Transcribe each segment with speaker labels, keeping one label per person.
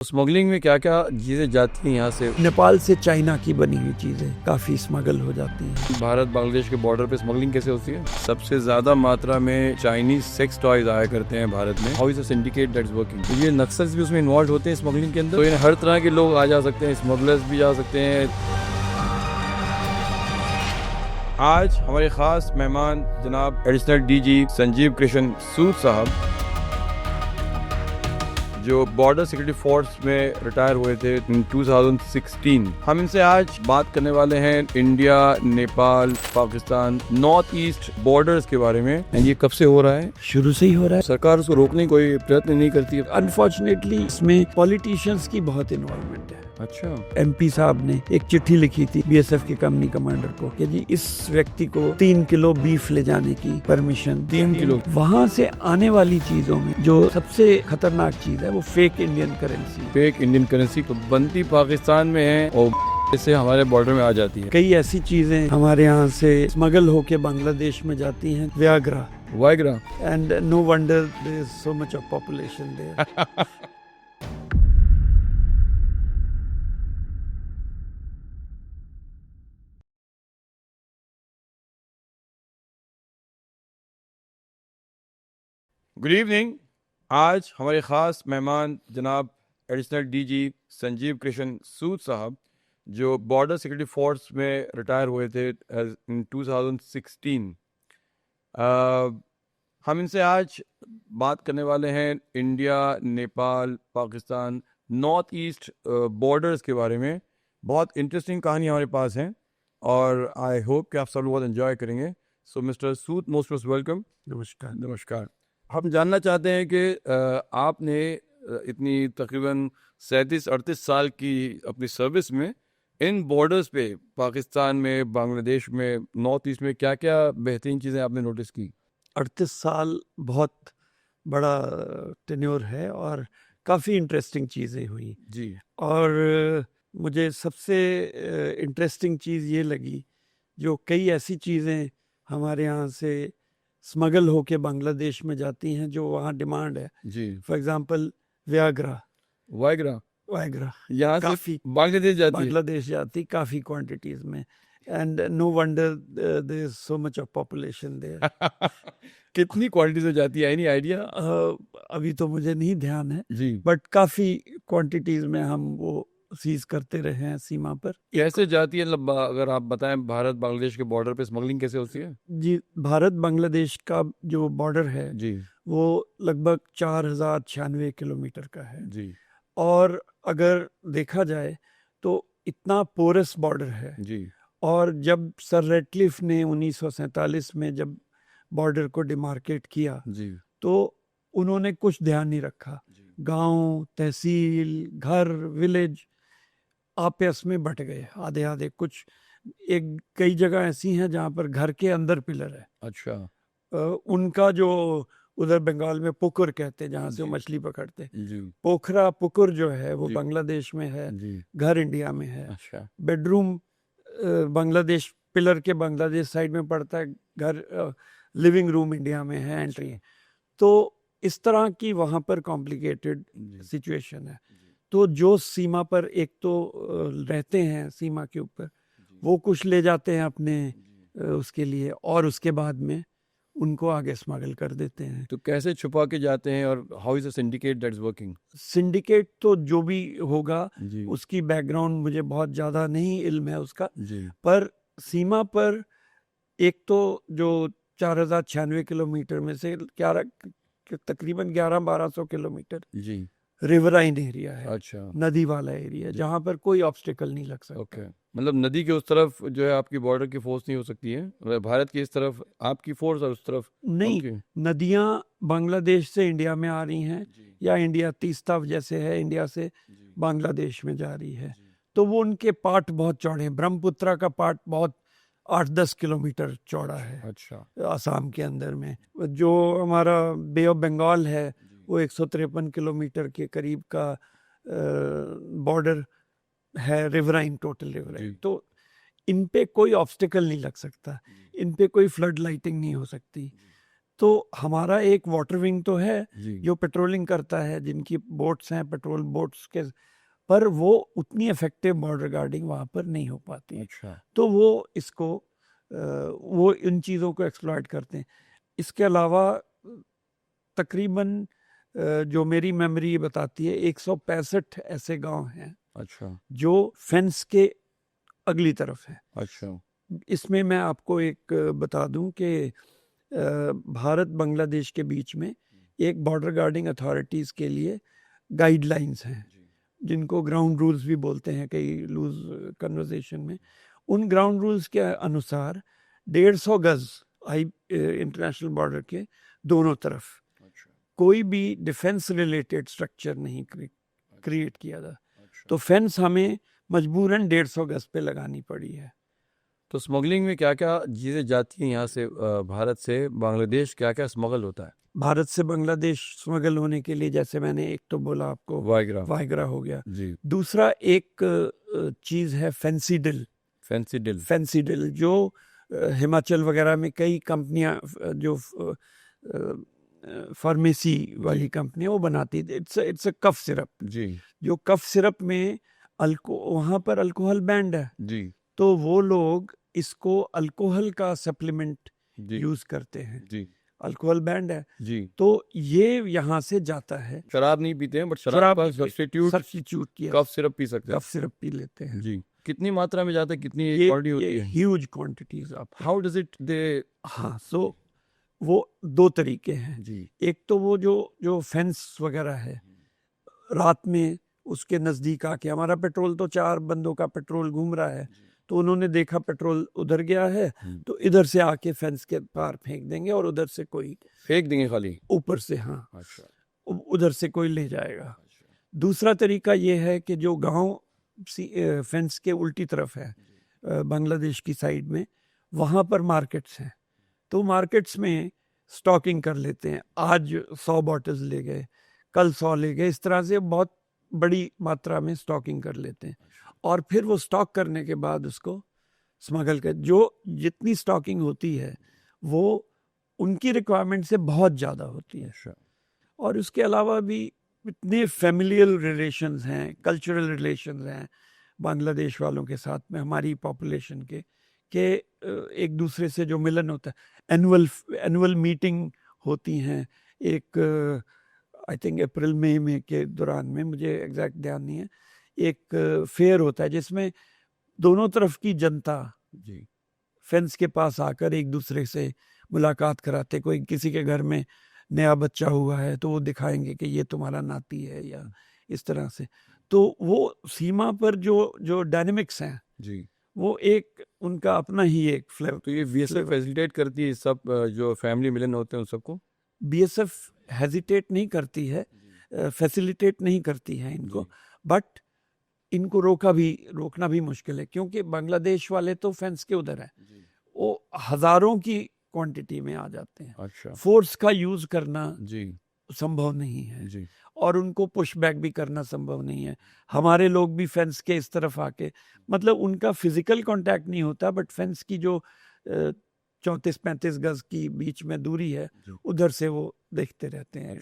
Speaker 1: Smuggling में क्या क्या चीजें जाती हैं यहाँ से?
Speaker 2: नेपाल से चाइना की बनी हुई चीजें काफी स्मगल हो जाती हैं।
Speaker 1: भारत बांग्लादेश के बॉर्डर पे स्मगलिंग कैसे होती है? सबसे ज्यादा मात्रा में चाइनीज सेक्स टॉयज आया करते हैं भारत में। How is a syndicate that's working? तो ये नक्सल्स भी उसमें इन्वॉल्व होते हैं स्मगलिंग के अंदर। तो हर तरह के लोग आ जा सकते हैं, स्मगलर्स भी जा सकते हैं। आज हमारे खास मेहमान जनाब एडिशनल डीजी संजीव कृष्ण सूद साहब, जो बॉर्डर सिक्योरिटी फोर्स में रिटायर हुए थे इन 2016। हम इनसे आज बात करने वाले हैं India, Nepal, Pakistan, north east borders के बारे में। एंड ये कब से हो रहा है?
Speaker 2: शुरू से ही हो रहा है।
Speaker 1: सरकार उसको रोकने की कोई प्रयत्न नहीं करती है।
Speaker 2: अनफॉर्चुनेटली इसमें पॉलिटिशियंस की बहुत इन्वॉल्वमेंट है।
Speaker 1: अच्छा।
Speaker 2: एमपी साहब ने एक चिट्ठी लिखी थी बीएसएफ के कंपनी कमांडर को कि जी इस व्यक्ति को 3 किलो बीफ ले जाने की परमिशन।
Speaker 1: 3 किलो?
Speaker 2: वहाँ से आने वाली चीजों में जो सबसे खतरनाक चीज है वो fake Indian currency.
Speaker 1: Fake Indian currency तो बनती पाकिस्तान में है और इससे हमारे बॉर्डर में आ जाती है।
Speaker 2: कई ऐसी चीजें हमारे यहाँ से स्मगल होके बांग्लादेश में जाती हैं। Viagra and no wonder there is so much of population there.
Speaker 1: Good evening. आज हमारे ख़ास मेहमान जनाब एडिशनल डीजी संजीव कृष्ण सूद साहब, जो बॉर्डर सिक्योरिटी फोर्स में रिटायर हुए थे इन 2016। हम इनसे आज बात करने वाले हैं India, Nepal, Pakistan, north east borders के बारे में। बहुत इंटरेस्टिंग कहानी हमारे पास है और आई होप कि आप सब लोग बहुत एंजॉय करेंगे। सो मिस्टर सूद, मोस्ट वेलकम।
Speaker 2: नमस्कार।
Speaker 1: नमस्कार। हम जानना चाहते हैं कि आपने इतनी तकरीबन 37-38 साल की अपनी सर्विस में इन बॉर्डर्स पे पाकिस्तान में, बांग्लादेश में, नॉर्थ ईस्ट में क्या क्या बेहतरीन चीज़ें आपने नोटिस की?
Speaker 2: 38 साल बहुत बड़ा टेन्योर है और काफ़ी इंटरेस्टिंग चीज़ें हुई।
Speaker 1: जी।
Speaker 2: और मुझे सबसे इंटरेस्टिंग चीज़ ये लगी, जो कई ऐसी चीज़ें हमारे यहाँ से स्मगल होके बांग्लादेश में जाती हैं जो वहाँ डिमांड है।
Speaker 1: जी।
Speaker 2: फॉर एग्जांपल व्याग्रा
Speaker 1: यहाँ से बांग्लादेश जाती
Speaker 2: काफ़ी क्वांटिटीज़ में। And no wonder there is so much of population there.
Speaker 1: कितनी क्वांटिटी में जाती है? Any idea?
Speaker 2: अभी तो मुझे नहीं ध्यान है
Speaker 1: जी।
Speaker 2: बट काफ़ी क्वांटिटीज़ में हम वो सीज करते रहे हैं सीमा पर।
Speaker 1: कैसे जाती है? मतलब अगर आप बताएं, भारत बांग्लादेश के बॉर्डर पे स्मगलिंग कैसे होती है?
Speaker 2: जी, भारत बांग्लादेश का जो बॉर्डर है
Speaker 1: जी।
Speaker 2: वो लगभग 4096 किलोमीटर का है।
Speaker 1: जी।
Speaker 2: और अगर देखा जाए तो इतना पोरस बॉर्डर है।
Speaker 1: जी।
Speaker 2: और जब सर रेडक्लिफ ने 1947 में जब बॉर्डर को डिमार्केट किया
Speaker 1: जी।
Speaker 2: तो उन्होंने कुछ ध्यान नहीं रखा। गांव, तहसील, घर, विलेज आपस में बट गए आधे आधे। कुछ एक कई जगह ऐसी हैं जहां पर घर के अंदर पिलर है।
Speaker 1: अच्छा।
Speaker 2: उनका जो उधर बंगाल में पुकुर कहते हैं जहाँ से वो
Speaker 1: जी।
Speaker 2: मछली पकड़ते,
Speaker 1: जी।
Speaker 2: पोखरा पुकुर जो है वो
Speaker 1: जी।
Speaker 2: बांग्लादेश में है।
Speaker 1: जी।
Speaker 2: घर इंडिया में है।
Speaker 1: अच्छा।
Speaker 2: बेडरूम बांग्लादेश, पिलर के बांग्लादेश साइड में पड़ता है। घर लिविंग रूम इंडिया में है। एंट्री। तो इस तरह की वहाँ पर कॉम्प्लिकेटेड सिचुएशन है। तो जो सीमा पर एक तो रहते हैं सीमा के ऊपर, वो कुछ ले जाते हैं अपने उसके लिए, और उसके बाद में उनको आगे स्मगल कर देते हैं।
Speaker 1: तो कैसे छुपा के जाते हैं और how is a syndicate that's working?
Speaker 2: Syndicate तो जो भी होगा
Speaker 1: जी।
Speaker 2: उसकी बैकग्राउंड मुझे बहुत ज़्यादा नहीं इल्म है उसका।
Speaker 1: जी।
Speaker 2: पर सीमा पर एक तो जो 4096 किलोमीटर में से तकरीबन 1100-1200 किलोमीटर
Speaker 1: जी।
Speaker 2: रिवराइन एरिया है।
Speaker 1: अच्छा।
Speaker 2: नदी वाला एरिया जहाँ पर कोई ऑब्स्टिकल नहीं लग सकता।
Speaker 1: ओके। मतलब नदी के उस तरफ जो है आपकी बॉर्डर की फोर्स नहीं हो सकती है, भारत की इस तरफ आपकी फोर्स और उस तरफ
Speaker 2: नहीं,
Speaker 1: उनकी?
Speaker 2: नदियाँ बांग्लादेश से इंडिया में आ रही हैं या इंडिया तीस्ता जैसे है इंडिया से बांग्लादेश में जा रही है। तो वो उनके पार्ट बहुत चौड़े हैं। ब्रह्मपुत्रा का पार्ट बहुत 8-10 किलोमीटर चौड़ा है।
Speaker 1: अच्छा।
Speaker 2: आसाम के अंदर में जो हमारा बे ऑफ बंगाल है वो 153 किलोमीटर के करीब का बॉर्डर है, रिवराइन, टोटल रिवराइन। तो इन पे कोई ऑब्स्टिकल नहीं लग सकता, इन पे कोई फ्लड लाइटिंग नहीं हो सकती। तो हमारा एक वाटर विंग तो है
Speaker 1: जी
Speaker 2: जो पेट्रोलिंग करता है, जिनकी बोट्स हैं, पेट्रोल बोट्स के, पर वो उतनी इफेक्टिव बॉर्डर गार्डिंग वहाँ पर नहीं हो पाती है।
Speaker 1: अच्छा
Speaker 2: तो वो इसको वो इन चीज़ों को एक्सप्लॉइट करते हैं। इसके अलावा तकरीबन जो मेरी मेमोरी बताती है 165 ऐसे गांव हैं
Speaker 1: अच्छा
Speaker 2: जो फेंस के अगली तरफ है।
Speaker 1: अच्छा
Speaker 2: इसमें मैं आपको एक बता दूं कि भारत बांग्लादेश के बीच में एक बॉर्डर गार्डिंग अथॉरिटीज़ के लिए गाइडलाइंस हैं, जिनको ग्राउंड रूल्स भी बोलते हैं कई लूज कन्वर्सेशन में। उन ग्राउंड रूल्स के अनुसार 150 गज इंटरनेशनल बॉर्डर के दोनों तरफ
Speaker 1: अच्छा
Speaker 2: कोई भी डिफेंस रिलेटेड स्ट्रक्चर नहीं क्रिएट किया था। तो फेंस हमें मजबूरन 150 गज पे लगानी पड़ी है।
Speaker 1: तो स्मगलिंग में क्या क्या चीज़ें जाती हैं यहाँ से, भारत से बांग्लादेश क्या क्या स्मगल होता है?
Speaker 2: भारत से बांग्लादेश स्मगल होने के लिए, जैसे मैंने एक तो बोला आपको,
Speaker 1: वाइग्रा
Speaker 2: वाइग्रा हो गया।
Speaker 1: जी
Speaker 2: दूसरा एक चीज है फेंसीडिल।
Speaker 1: फेंसीडिल
Speaker 2: फेंसीडिल जो हिमाचल वगैरह में कई कंपनियां जो फार्मेसी वाली कंपनियां वो बनाती थी। It's a cough syrup.
Speaker 1: जी
Speaker 2: जो कफ सिरप में वहाँ पर अल्कोहल बैंड है,
Speaker 1: जी
Speaker 2: तो वो लोग इसको अल्कोहल का सप्लीमेंट
Speaker 1: जी
Speaker 2: यूज करते हैं।
Speaker 1: जी
Speaker 2: अल्कोहल बैंड है,
Speaker 1: जी
Speaker 2: तो ये यहाँ से जाता है।
Speaker 1: शराब नहीं पीते हैं, बट शराब
Speaker 2: शराब
Speaker 1: का सब्स्टिट्यूट
Speaker 2: सब्स्टिट्यूट किया,
Speaker 1: कफ सिरप पी सकते
Speaker 2: कफ सिरप पी लेते
Speaker 1: हैं।
Speaker 2: हैं।
Speaker 1: जी कितनी मात्रा में जाता है, कितनी
Speaker 2: ये
Speaker 1: क्वांटिटी होती है?
Speaker 2: ह्यूज क्वांटिटीज आप।
Speaker 1: How does it they?
Speaker 2: हाँ, सो वो दो तरीके हैं।
Speaker 1: जी
Speaker 2: एक तो वो जो फेंस वगैरह है, रात में उसके नजदीक आके, हमारा पेट्रोल तो 4 बंदों का पेट्रोल घूम रहा है, तो उन्होंने देखा पेट्रोल उधर गया है, तो इधर से आके फेंस के पार फेंक देंगे और उधर से कोई
Speaker 1: फेंक देंगे खाली?
Speaker 2: ऊपर से, हाँ,
Speaker 1: अच्छा
Speaker 2: उधर से कोई ले जाएगा। दूसरा तरीका ये है कि जो गांव फेंस के उल्टी तरफ है, बांग्लादेश की साइड में, वहां पर मार्केट्स हैं, तो मार्केट्स में स्टॉकिंग कर लेते हैं। आज 100 बॉटल्स ले गए, कल 100 ले गए, इस तरह से बहुत बड़ी मात्रा में स्टॉकिंग कर लेते हैं। और फिर वो स्टॉक करने के बाद उसको स्मगल कर, जो जितनी स्टॉकिंग होती है वो उनकी रिक्वायरमेंट से बहुत ज़्यादा होती है।
Speaker 1: अच्छा
Speaker 2: और उसके अलावा भी इतने फैमिलियल रिलेशंस हैं, कल्चरल रिलेशंस हैं बांग्लादेश वालों के साथ में, हमारी पॉपुलेशन के एक दूसरे से जो मिलन होता है, एनुअल मीटिंग होती हैं। एक आई थिंक अप्रैल मई में के दौरान में, मुझे एग्जैक्ट ध्यान नहीं है, एक फेयर होता है जिसमें दोनों तरफ की जनता
Speaker 1: जी
Speaker 2: फेंस के पास आकर एक दूसरे से मुलाकात कराते। कोई किसी के घर में नया बच्चा हुआ है तो वो दिखाएंगे कि ये तुम्हारा नाती है, या इस तरह से। तो वो सीमा पर जो डायनेमिक्स हैं,
Speaker 1: जी
Speaker 2: वो एक उनका अपना ही एक फ्लेवर।
Speaker 1: तो ये बीएसएफ फैसिलिटेट करती है सब, जो फैमिली मिलन होते हैं उन सबको?
Speaker 2: बीएसएफ हेजिटेट नहीं करती है, फैसिलिटेट नहीं करती है इनको, बट इनको रोकना भी मुश्किल है, क्योंकि बांग्लादेश वाले तो फेंस के उधर है, वो हजारों की क्वांटिटी में आ जाते हैं।
Speaker 1: अच्छा
Speaker 2: फोर्स का यूज करना
Speaker 1: जी
Speaker 2: संभव नहीं है,
Speaker 1: जी
Speaker 2: और उनको पुश बैक भी करना संभव नहीं है। हमारे लोग भी फेंस के इस तरफ आके, मतलब उनका फिजिकल कांटेक्ट नहीं होता, बट फेंस की जो 34-35 गज की बीच में दूरी है, उधर से वो देखते रहते हैं।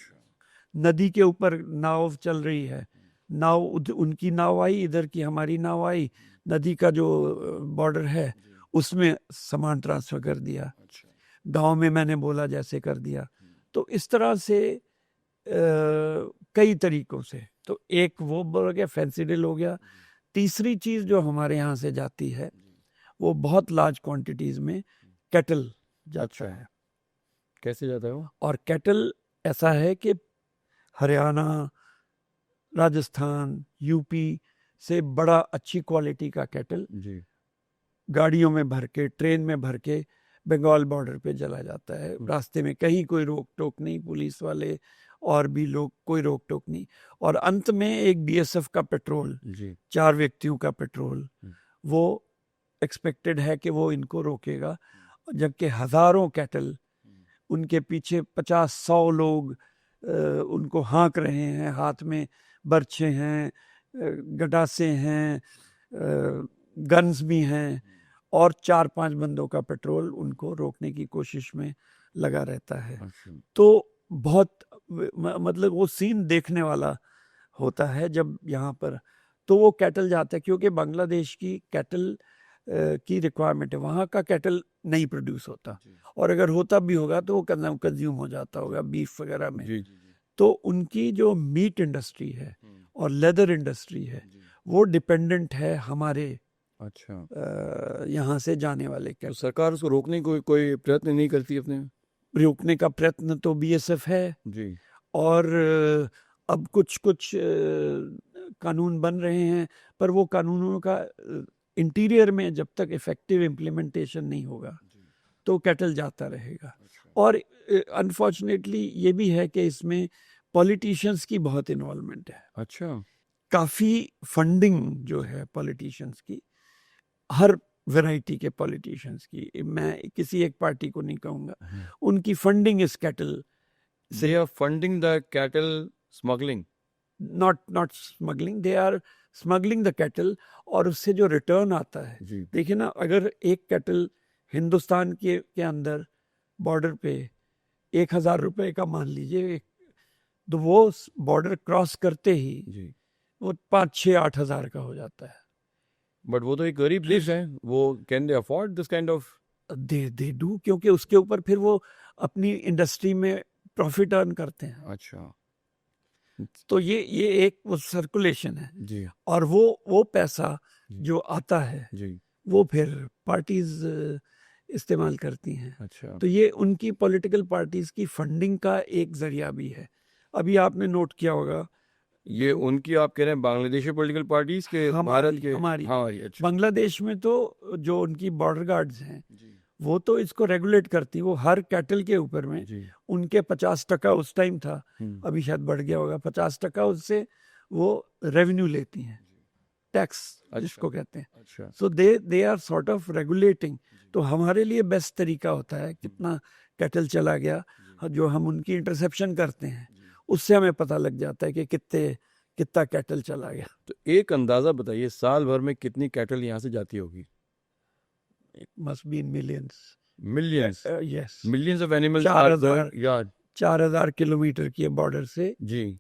Speaker 2: नदी के ऊपर नाव चल रही है, नाव उनकी नाव आई, इधर की हमारी नाव आई, नदी का जो बॉर्डर है उसमें सामान ट्रांसफर कर दिया, गांव में मैंने बोला जैसे कर दिया। तो इस तरह से कई तरीकों से। तो एक वो बोल गया, फेंसिडिल हो गया। तीसरी चीज जो हमारे यहाँ से जाती है वो बहुत लार्ज क्वांटिटीज में कैटल जाता है।
Speaker 1: कैसे जाता है वो?
Speaker 2: और कैटल ऐसा है कि हरियाणा, राजस्थान, यूपी से बड़ा अच्छी क्वालिटी का कैटल
Speaker 1: जी
Speaker 2: गाड़ियों में भर के, ट्रेन में भर के बंगाल बॉर्डर पे चला जाता है। रास्ते में कहीं कोई रोक टोक नहीं, पुलिस वाले और भी लोग कोई रोक टोक नहीं। और अंत में एक बीएसएफ का पेट्रोल, 4 व्यक्तियों का पेट्रोल, वो एक्सपेक्टेड है कि वो इनको रोकेगा, जबकि हजारों कैटल, उनके पीछे 50-100 लोग उनको हाँक रहे हैं, हाथ में बर्छे हैं, गडासे हैं, गन्स भी हैं, और 4-5 बंदों का पेट्रोल उनको रोकने की कोशिश में लगा रहता है।
Speaker 1: अच्छा।
Speaker 2: तो बहुत मतलब वो सीन देखने वाला होता है जब यहाँ पर, तो वो कैटल जाता है, क्योंकि बांग्लादेश की कैटल की रिक्वायरमेंट है, वहाँ का कैटल नहीं प्रोड्यूस होता, और अगर होता भी होगा तो वो कंज्यूम हो जाता होगा बीफ वगैरह में।
Speaker 1: जी।
Speaker 2: तो उनकी जो मीट इंडस्ट्री है और लेदर इंडस्ट्री है वो डिपेंडेंट है हमारे
Speaker 1: अच्छा।
Speaker 2: यहाँ से जाने वाले
Speaker 1: तो
Speaker 2: कैटल।
Speaker 1: सरकार उसको रोकने को कोई प्रयत्न नहीं करती अपने?
Speaker 2: रोकने का प्रयत्न तो बीएसएफ है,
Speaker 1: जी।
Speaker 2: और अब कुछ कुछ कानून बन रहे हैं, पर वो कानूनों का इंटीरियर में जब तक इफेक्टिव इम्प्लीमेंटेशन नहीं होगा तो कैटल जाता रहेगा। और अनफॉर्चुनेटली ये भी है कि इसमें पॉलिटिशियंस की बहुत इन्वॉल्वमेंट है।
Speaker 1: अच्छा।
Speaker 2: काफ़ी फंडिंग जो है पॉलिटिशियंस की, हर वैरायटी के पॉलिटिशियंस की, मैं किसी एक पार्टी को नहीं कहूँगा, उनकी फंडिंग इस cattle
Speaker 1: They are funding the cattle smuggling.
Speaker 2: Not smuggling, they are smuggling the cattle, और उससे जो रिटर्न आता है,
Speaker 1: जी।
Speaker 2: देखिए ना, अगर एक कैटल हिंदुस्तान के अंदर बॉर्डर पे 1,000 रुपए का मान लीजिए, तो वो बॉर्डर क्रॉस करते ही
Speaker 1: जी।
Speaker 2: वो 5-6-8 हज़ार का हो जाता है।
Speaker 1: बट वो तो एक गरीब देश है, वो can they afford this kind of?
Speaker 2: They do, क्योंकि उसके ऊपर फिर वो अपनी इंडस्ट्री में प्रॉफिट अर्न करते हैं।
Speaker 1: अच्छा।
Speaker 2: तो ये एक वो सर्कुलेशन है,
Speaker 1: जी।
Speaker 2: और वो पैसा जो आता है
Speaker 1: जी।
Speaker 2: वो फिर पार्टीज इस्तेमाल करती हैं।
Speaker 1: अच्छा।
Speaker 2: तो ये उनकी पॉलिटिकल पार्टीज की फंडिंग का एक जरिया भी है। अभी आपने नोट किया होगा,
Speaker 1: ये उनकी आप कह रहे हैं बांग्लादेशी पॉलिटिकल पार्टीज के, भारत के?
Speaker 2: हमारी
Speaker 1: अच्छा।
Speaker 2: बांग्लादेश में तो जो उनकी बॉर्डर गार्ड्स हैं वो तो इसको रेगुलेट करती, वो हर कैटल के ऊपर में
Speaker 1: जी।
Speaker 2: उनके 50% उस टाइम था, अभी शायद बढ़ गया होगा, 50% उससे वो रेवेन्यू लेती हैं, टैक्स जिसको कहते हैं।
Speaker 1: अच्छा।
Speaker 2: So they are sort of regulating. तो हमारे लिए बेस्ट तरीका होता है कितना कैटल चला गया, जो हम उनकी इंटरसेप्शन करते हैं, उससे हमें पता लग जाता है कि कितना कैटल चला गया।
Speaker 1: तो एक अंदाजा बताइए, साल भर में कितनी कैटल यहाँ से जाती होगी?
Speaker 2: It must be in millions.
Speaker 1: Millions?
Speaker 2: Yes.
Speaker 1: Millions of animals
Speaker 2: 4,000
Speaker 1: या?
Speaker 2: 4,000 किलोमीटर की बॉर्डर से,
Speaker 1: जी।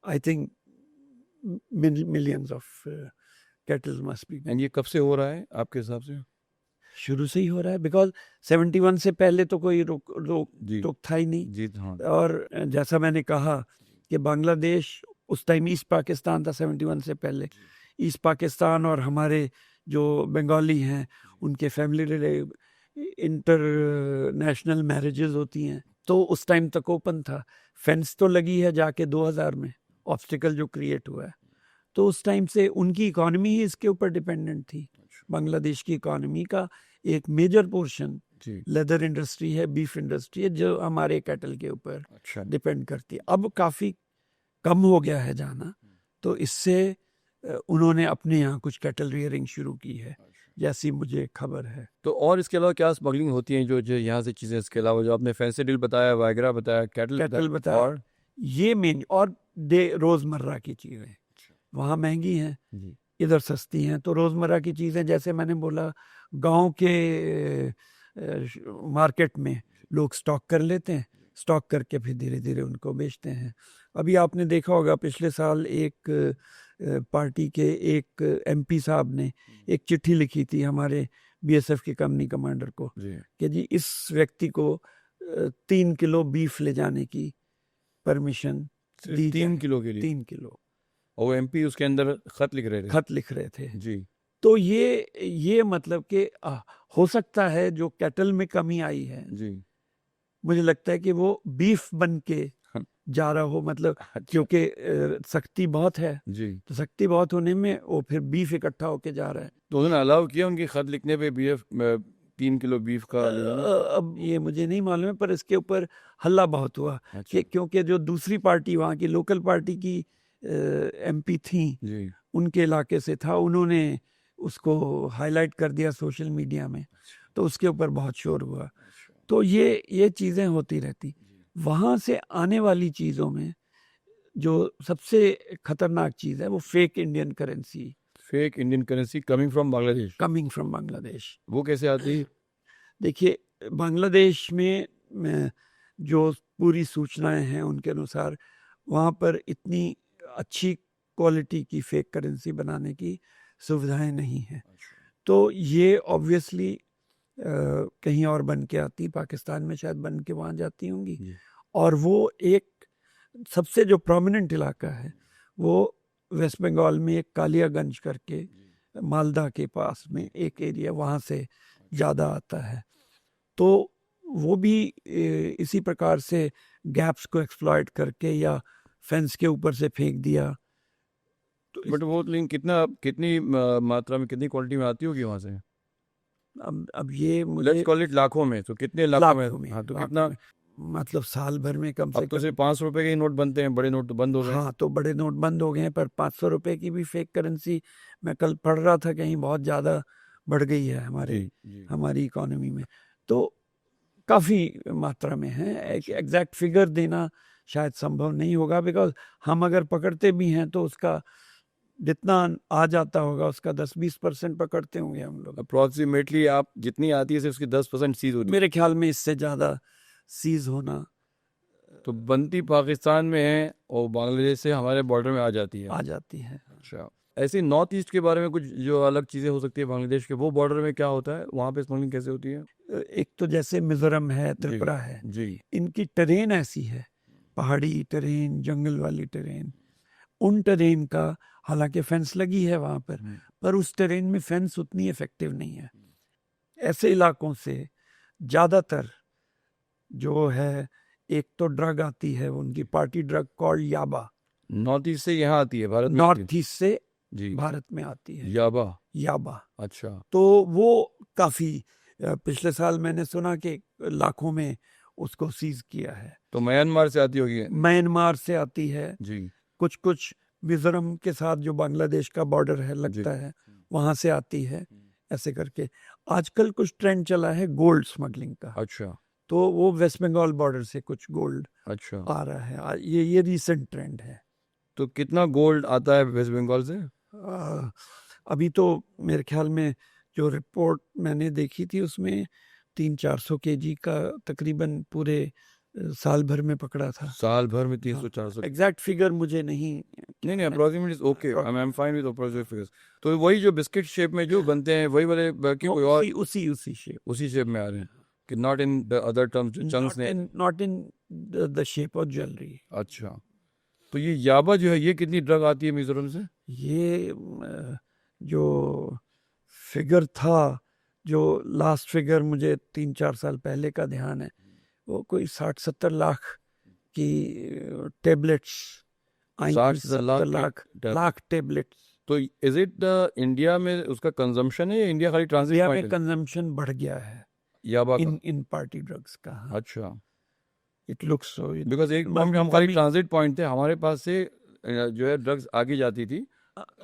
Speaker 2: I think millions of cattle must be.
Speaker 1: And ये कब से हो रहा है आपके हिसाब से?
Speaker 2: शुरू से ही हो रहा है, बिकॉज 71 से पहले तो कोई रोक था ही नहीं।
Speaker 1: जी। हाँ।
Speaker 2: और जैसा मैंने कहा कि बांग्लादेश उस टाइम ईस्ट पाकिस्तान था 71 से पहले, ईस्ट पाकिस्तान और हमारे जो बंगाली हैं उनके फैमिली इंटरनेशनल मैरिजेस होती हैं, तो उस टाइम तक ओपन था। फेंस तो लगी है जाके 2000 में, ऑब्स्टिकल जो क्रिएट हुआ है, तो उस टाइम से उनकी इकोनॉमी ही इसके ऊपर डिपेंडेंट थी। बांग्लादेश की इकोनॉमी का एक मेजर पोर्शन लेदर इंडस्ट्री है, बीफ इंडस्ट्री है, जो हमारे कैटल के ऊपर डिपेंड करती है। अब काफ़ी कम हो गया है जाना, तो इससे उन्होंने अपने यहाँ कुछ कैटल रियरिंग शुरू की है, जैसी मुझे खबर है।
Speaker 1: तो और इसके अलावा क्या स्मगलिंग होती है, जो यहाँ से चीज़ें, इसके अलावा जो आपने फैंसीडिल बताया, वायग्रा बताया, कैटल
Speaker 2: बताया,
Speaker 1: और
Speaker 2: ये मेन, और रोज़मर्रा की चीज़ें वहाँ महंगी हैं, इधर सस्ती हैं। तो रोज़मर्रा की चीज़ें, जैसे मैंने बोला, गांव के मार्केट में लोग स्टॉक कर लेते हैं, स्टॉक करके फिर धीरे धीरे उनको बेचते हैं। अभी आपने देखा होगा पिछले साल एक पार्टी के एक एमपी साहब ने एक चिट्ठी लिखी थी हमारे बीएसएफ के कंपनी कमांडर को कि जी इस व्यक्ति को 3 किलो बीफ ले जाने की परमिशन दी।
Speaker 1: 3 किलो के लिए?
Speaker 2: 3 किलो।
Speaker 1: और एमपी उसके अंदर खत लिख रहे थे
Speaker 2: जी। तो ये मतलब कि हो सकता है जो कैटल में कमी आई है जी, मुझे लगता है कि वो बीफ बन के जा रहा हो, मतलब क्योंकि सख्ती बहुत है जी, तो सख्ती बहुत होने में वो फिर बीफ इकट्ठा होके जा रहा है।
Speaker 1: तो उन्होंने अलाउ किया उनकी खत लिखने पे बीफ 3 किलो बीफ का?
Speaker 2: अब ये मुझे नहीं मालूम है, पर इसके ऊपर हल्ला बहुत हुआ कि क्योंकि जो दूसरी पार्टी वहाँ की लोकल पार्टी की एमपी थी जी, उनके इलाके से था, उन्होंने उसको हाईलाइट कर दिया सोशल मीडिया में, तो उसके ऊपर बहुत शोर हुआ। तो ये चीज़ें होती रहती। वहाँ से आने वाली चीज़ों में जो सबसे खतरनाक चीज़ है वो fake Indian currency.
Speaker 1: Fake Indian currency coming from Bangladesh?
Speaker 2: Coming from Bangladesh.
Speaker 1: वो कैसे आती है?
Speaker 2: देखिए, बांग्लादेश में में जो पूरी सूचनाएं हैं उनके अनुसार वहाँ पर इतनी अच्छी क्वालिटी की फेक करेंसी बनाने की सुविधाएं नहीं हैं। तो ये ऑब्वियसली कहीं और बन के आती, पाकिस्तान में शायद बन के वहाँ जाती होंगी। और वो एक सबसे जो प्रोमिनेंट इलाका है वो वेस्ट बंगाल में एक कालियागंज करके मालदा के पास में एक एरिया, वहाँ से ज़्यादा आता है। तो वो भी इसी प्रकार से गैप्स को एक्सप्लॉइट करके या फेंस के ऊपर से फेंक दिया।
Speaker 1: तो बट वो लिंक कितनी मात्रा में, कितनी क्वालिटी में आती होगी वहाँ से?
Speaker 2: अब ये मुझे
Speaker 1: लेट्स कॉल इट लाखों में, तो कितने लाखों में? हाँ, तो कितना
Speaker 2: मतलब साल भर में कम से
Speaker 1: अब तो सिर्फ 500 रुपए के ही नोट बनते हैं, बड़े नोट तो बंद हो गए।
Speaker 2: हाँ, तो बड़े नोट बंद हो गए हैं, पर 500 रुपए की भी फेक करेंसी मैं कल पढ़ रहा था कहीं बहुत ज़्यादा बढ़ गई है हमारी इकोनॉमी में। तो काफ़ी मात्रा में है। एक एग्जैक्ट फिगर देना शायद संभव नहीं होगा, बिकॉज हम अगर पकड़ते भी हैं तो उसका जितना आ जाता होगा उसका 10-20% पकड़ते होंगे हम लोग।
Speaker 1: अप्रोक्सीमेटली आप जितनी आती है सिर्फ उसकी 10% सीज होती है।
Speaker 2: मेरे ख्याल में इससे ज़्यादा सीज होना।
Speaker 1: तो बनती पाकिस्तान में है और बांग्लादेश से हमारे बॉर्डर में आ जाती है। अच्छा, ऐसे नॉर्थ ईस्ट के बारे में कुछ जो अलग चीज़ें हो सकती है बांग्लादेश के, वो बॉर्डर में क्या होता है, वहाँ पे स्मगलिंग कैसे होती है?
Speaker 2: एक तो जैसे मिजोरम है, त्रिपुरा है
Speaker 1: जी,
Speaker 2: इनकी टेरेन ऐसी है, पहाड़ी टेरेन, जंगल वाली टेरेन। उन टेरेन का हालांकि फेंस लगी है वहाँ पर उस टेरेन में फेंस उतनी इफेक्टिव नहीं है। ऐसे इलाकों से ज़्यादातर जो है, एक तो ड्रग आती है उनकी party drug called yaba,
Speaker 1: north east से यहाँ आती है भारत में?
Speaker 2: नॉर्थ ईस्ट से
Speaker 1: जी,
Speaker 2: भारत में आती है
Speaker 1: याबा। अच्छा,
Speaker 2: तो वो काफ़ी पिछले साल मैंने सुना कि लाखों में उसको सीज किया है।
Speaker 1: तो म्यांमार से आती होगी?
Speaker 2: म्यांमार से आती है
Speaker 1: जी,
Speaker 2: कुछ मिजोरम के साथ जो बांग्लादेश का बॉर्डर है लगता है वहां से आती है। ऐसे करके आजकल कुछ ट्रेंड चला है गोल्ड स्मगलिंग का।
Speaker 1: अच्छा,
Speaker 2: तो वो वेस्ट बंगाल बॉर्डर से कुछ गोल्ड
Speaker 1: अच्छा
Speaker 2: आ रहा है, ये रीसेंट ट्रेंड है।
Speaker 1: तो कितना गोल्ड आता है वेस्ट बंगाल से?
Speaker 2: अभी तो मेरे ख्याल में जो रिपोर्ट मैंने देखी थी उसमें 300-400 kg का तकरीबन पूरे साल भर में पकड़ा था।
Speaker 1: साल भर में 300-400?
Speaker 2: एग्जैक्ट फिगर मुझे नहीं
Speaker 1: approximately okay, I am fine with approximate figures. तो वही जो बिस्किट शेप में जो बनते हैं वही वाले, बाकी कोई और उसी शेप में आ रहे हैं कि not in the other terms जो चंक्स ने?
Speaker 2: Not in the shape of jewellery.
Speaker 1: अच्छा, तो ये याबा जो है ये कितनी ड्रग आती है मिजोरम से?
Speaker 2: ये जो फिगर था, जो लास्ट फिगर मुझे 3-4 साल पहले का ध्यान है, वो कोई 60-70 लाख की टेबलेट्स, 60-70 लाख टेबलेट्स।
Speaker 1: तो इज इट द इंडिया में उसका कंजम्पशन है या इंडिया खाली ट्रांजिट
Speaker 2: इंडिया
Speaker 1: पॉइंट
Speaker 2: में
Speaker 1: है
Speaker 2: कंजम्पशन बढ़ गया है
Speaker 1: याबा का?
Speaker 2: इन पार्टी ड्रग्स का।
Speaker 1: अच्छा,
Speaker 2: इट लुक्स सो,
Speaker 1: बिकॉज एक पॉइंट हम खाली ट्रांजिट पॉइंट थे, हमारे पास से जो है ड्रग्स आगे जाती थी।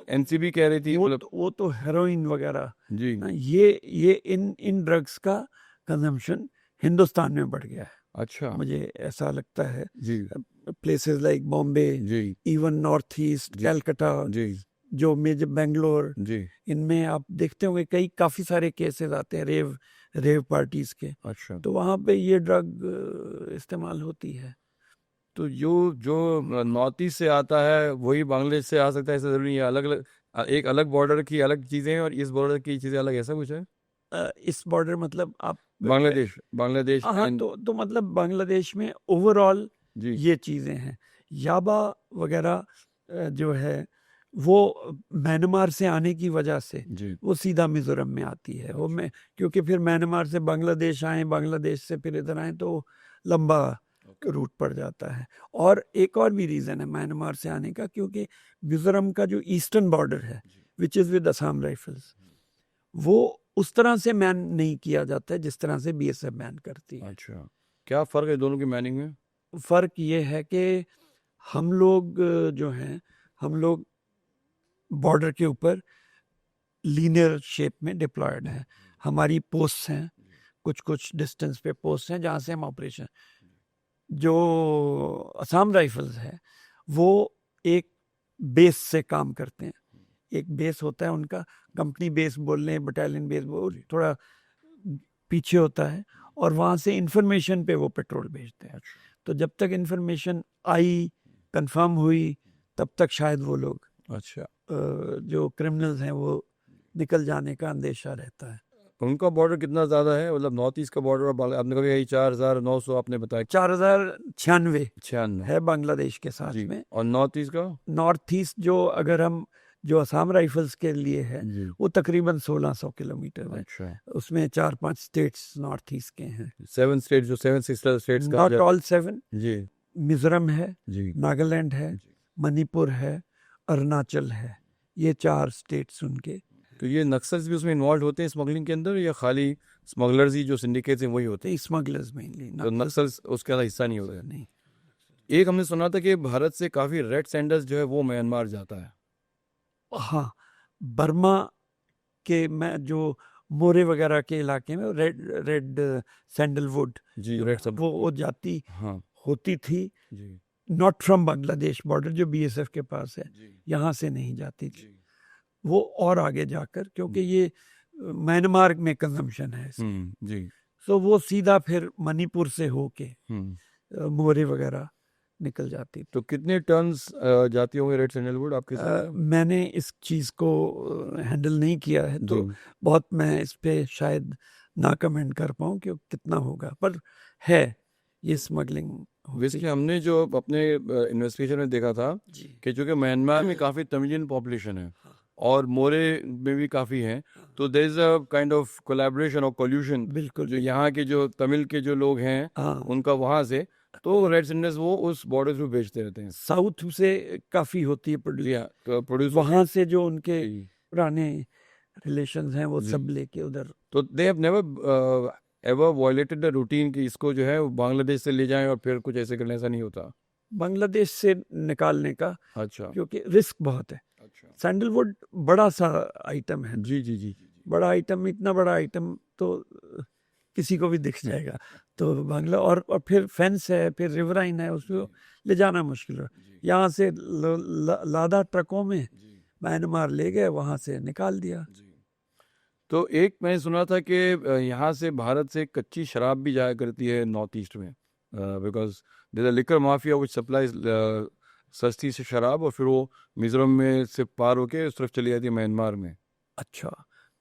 Speaker 1: एनसीबी कह रही थी
Speaker 2: वो तो हेरोइन वगैरह
Speaker 1: जी।
Speaker 2: ये इन ड्रग्स का कंजम्पशन हिंदुस्तान में बढ़ गया है।
Speaker 1: अच्छा,
Speaker 2: मुझे ऐसा लगता है
Speaker 1: जी,
Speaker 2: प्लेसेस लाइक बॉम्बे,
Speaker 1: जी,
Speaker 2: इवन नॉर्थ ईस्ट, कैलकाटा,
Speaker 1: जी,
Speaker 2: जो मेजर बेंगलोर,
Speaker 1: जी,
Speaker 2: इनमें आप देखते होंगे काफी सारे केसेस आते हैं रेव पार्टीज के।
Speaker 1: अच्छा,
Speaker 2: तो वहां पे ये ड्रग इस्तेमाल होती है।
Speaker 1: तो जो नॉर्थ ईस्ट से आता है वही बांग्लादेश से आ सकता है, ऐसा जरूरी है? अलग अलग, एक अलग बॉर्डर की अलग चीजें और इस बॉर्डर की चीजें अलग, ऐसा कुछ है?
Speaker 2: इस बॉर्डर मतलब आप
Speaker 1: बांग्लादेश
Speaker 2: हाँ, तो मतलब बांग्लादेश में ओवरऑल
Speaker 1: जी,
Speaker 2: ये चीजें हैं। याबा वगैरह जो है वो म्यांमार से आने की वजह से
Speaker 1: जी,
Speaker 2: वो सीधा मिजोरम में आती है। वो मैं क्योंकि फिर म्यांमार से बांग्लादेश आए, बांग्लादेश से फिर इधर आए, तो लंबा रूट पड़ जाता है। और एक और भी रीजन है म्यांमार से आने का, क्योंकि मिजोरम का जो ईस्टर्न बॉर्डर है which is with Assam rifles, वो उस तरह से मैन नहीं किया जाता है जिस तरह से बीएसएफ मैन करती है।
Speaker 1: अच्छा, क्या फर्क है दोनों की मैनिंग में?
Speaker 2: फर्क ये है कि हम लोग जो हैं, हम लोग बॉर्डर के ऊपर लीनियर शेप में डिप्लॉयड हैं। हमारी पोस्ट हैं, कुछ डिस्टेंस पे पोस्ट हैं जहाँ से हम ऑपरेशन। जो असम राइफल्स है वो एक बेस से काम करते हैं। एक बेस होता है उनका, कंपनी बेस बोल लें, बटालियन बेस बोल, थोड़ा पीछे होता है, और वहाँ से इंफॉर्मेशन पे वो पेट्रोल भेजते हैं। तो जब तक इंफॉर्मेशन आई, कंफर्म हुई, तब तक शायद वो लोग
Speaker 1: अच्छा,
Speaker 2: जो क्रिमिनल्स हैं वो निकल जाने का अंदेशा रहता है।
Speaker 1: उनका बॉर्डर कितना ज़्यादा है, मतलब नॉर्थ ईस्ट का बॉर्डर, और आपने कहा यही 4,900 आपने बताया,
Speaker 2: 4096
Speaker 1: 96
Speaker 2: है बांग्लादेश के साथ
Speaker 1: जी,
Speaker 2: में।
Speaker 1: और नॉर्थ ईस्ट का
Speaker 2: नॉर्थ ईस्ट जो अगर हम जो असम राइफल्स के लिए है
Speaker 1: जी,
Speaker 2: वो तकरीबन 1600 किलोमीटर है।
Speaker 1: अच्छा,
Speaker 2: उसमें 4-5 स्टेट्स नॉर्थ ईस्ट के हैं।
Speaker 1: 7 स्टेट, जो 7 सिस्टर स्टेट्स का
Speaker 2: नॉट ऑल 7,
Speaker 1: जी
Speaker 2: मिजोरम है,
Speaker 1: जी
Speaker 2: नागालैंड है,
Speaker 1: जी।
Speaker 2: मणिपुर है, अरुणाचल है, ये 4 स्टेट्स उनके।
Speaker 1: तो ये नक्सल्स भी उसमें इन्वॉल्व होते हैं स्मगलिंग के अंदर, या खाली स्मगलर्स ही जो सिंडिकेट्स हैं वही होते हैं?
Speaker 2: स्मगलर्स मेनली,
Speaker 1: तो नक्सल्स उसका हिस्सा नहीं होता है?
Speaker 2: नहीं।
Speaker 1: एक हमने सुना था कि भारत से काफी रेड सैंडल्स जो है वो म्यांमार जाता है।
Speaker 2: हाँ, बर्मा के में जो मोरे वगैरह के इलाके में रेड रेड सैंडलवुड
Speaker 1: जी, रेड सब,
Speaker 2: वो जाती
Speaker 1: हाँ
Speaker 2: होती थी,
Speaker 1: जी
Speaker 2: नॉट फ्रॉम बांग्लादेश बॉर्डर जो बीएसएफ के पास है,
Speaker 1: जी
Speaker 2: यहाँ से नहीं जाती थी
Speaker 1: जी।
Speaker 2: वो, और आगे जाकर, क्योंकि ये म्यांमार में कंजम्पशन है।
Speaker 1: जी
Speaker 2: सो वो सीधा फिर मणिपुर से होके मोरे वगैरह निकल जाती थी।
Speaker 1: तो कितने टन्स जाती होंगे रेड सैंडलवुड आपके साथ?
Speaker 2: मैंने इस चीज़ को हैंडल नहीं किया है, तो
Speaker 1: जी।
Speaker 2: बहुत मैं इस पे शायद ना कमेंट कर पाऊँ कि कितना होगा, पर है ये स्मगलिंग
Speaker 1: बेसिकली हमने जो अपने इन्वेस्टिगेशन में देखा था
Speaker 2: जी।
Speaker 1: कि चूंकि म्यांमार में काफ़ी तमिलियन पॉपुलेशन है और मोरे में भी काफ़ी है, तो there is a kind of collaboration और कोल्यूशन,
Speaker 2: बिल्कुल
Speaker 1: जो यहाँ के जो तमिल के जो लोग हैं
Speaker 2: हाँ,
Speaker 1: उनका वहाँ से, तो रेड सैंडल्स वो उस बॉर्डर पे बेचते रहते हैं।
Speaker 2: साउथ से काफ़ी होती है
Speaker 1: जी
Speaker 2: प्रोड्यूस,
Speaker 1: हाँ, तो प्रोड्यूस
Speaker 2: वहाँ से जो उनके
Speaker 1: जी।
Speaker 2: पुराने रिलेशंस हैं वो
Speaker 1: जी।
Speaker 2: सब लेके उधर।
Speaker 1: तो they have never ever violated the routine कि इसको जो है वो बांग्लादेश से ले जाएं और फिर कुछ ऐसे करने, ऐसा नहीं होता?
Speaker 2: बांग्लादेश से निकालने का,
Speaker 1: अच्छा
Speaker 2: क्योंकि रिस्क बहुत है।
Speaker 1: अच्छा
Speaker 2: सैंडलवुड बड़ा सा आइटम है,
Speaker 1: जी जी जी
Speaker 2: बड़ा आइटम, इतना बड़ा आइटम तो किसी को भी दिख जाएगा। तो बांग्ला और फिर फेंस है, फिर रिवराइन है, उसको ले जाना मुश्किल है। यहाँ से लादा ट्रकों में म्यांमार ले गए, वहाँ से निकाल दिया।
Speaker 1: तो एक मैंने सुना था कि यहाँ से भारत से कच्ची शराब भी जाया करती है नॉर्थ ईस्ट में, because there a liquor mafia which supplies सस्ती से शराब, और फिर वो मिजोरम में से पार होके उस तरफ चली जाती है म्यांमार में।
Speaker 2: अच्छा,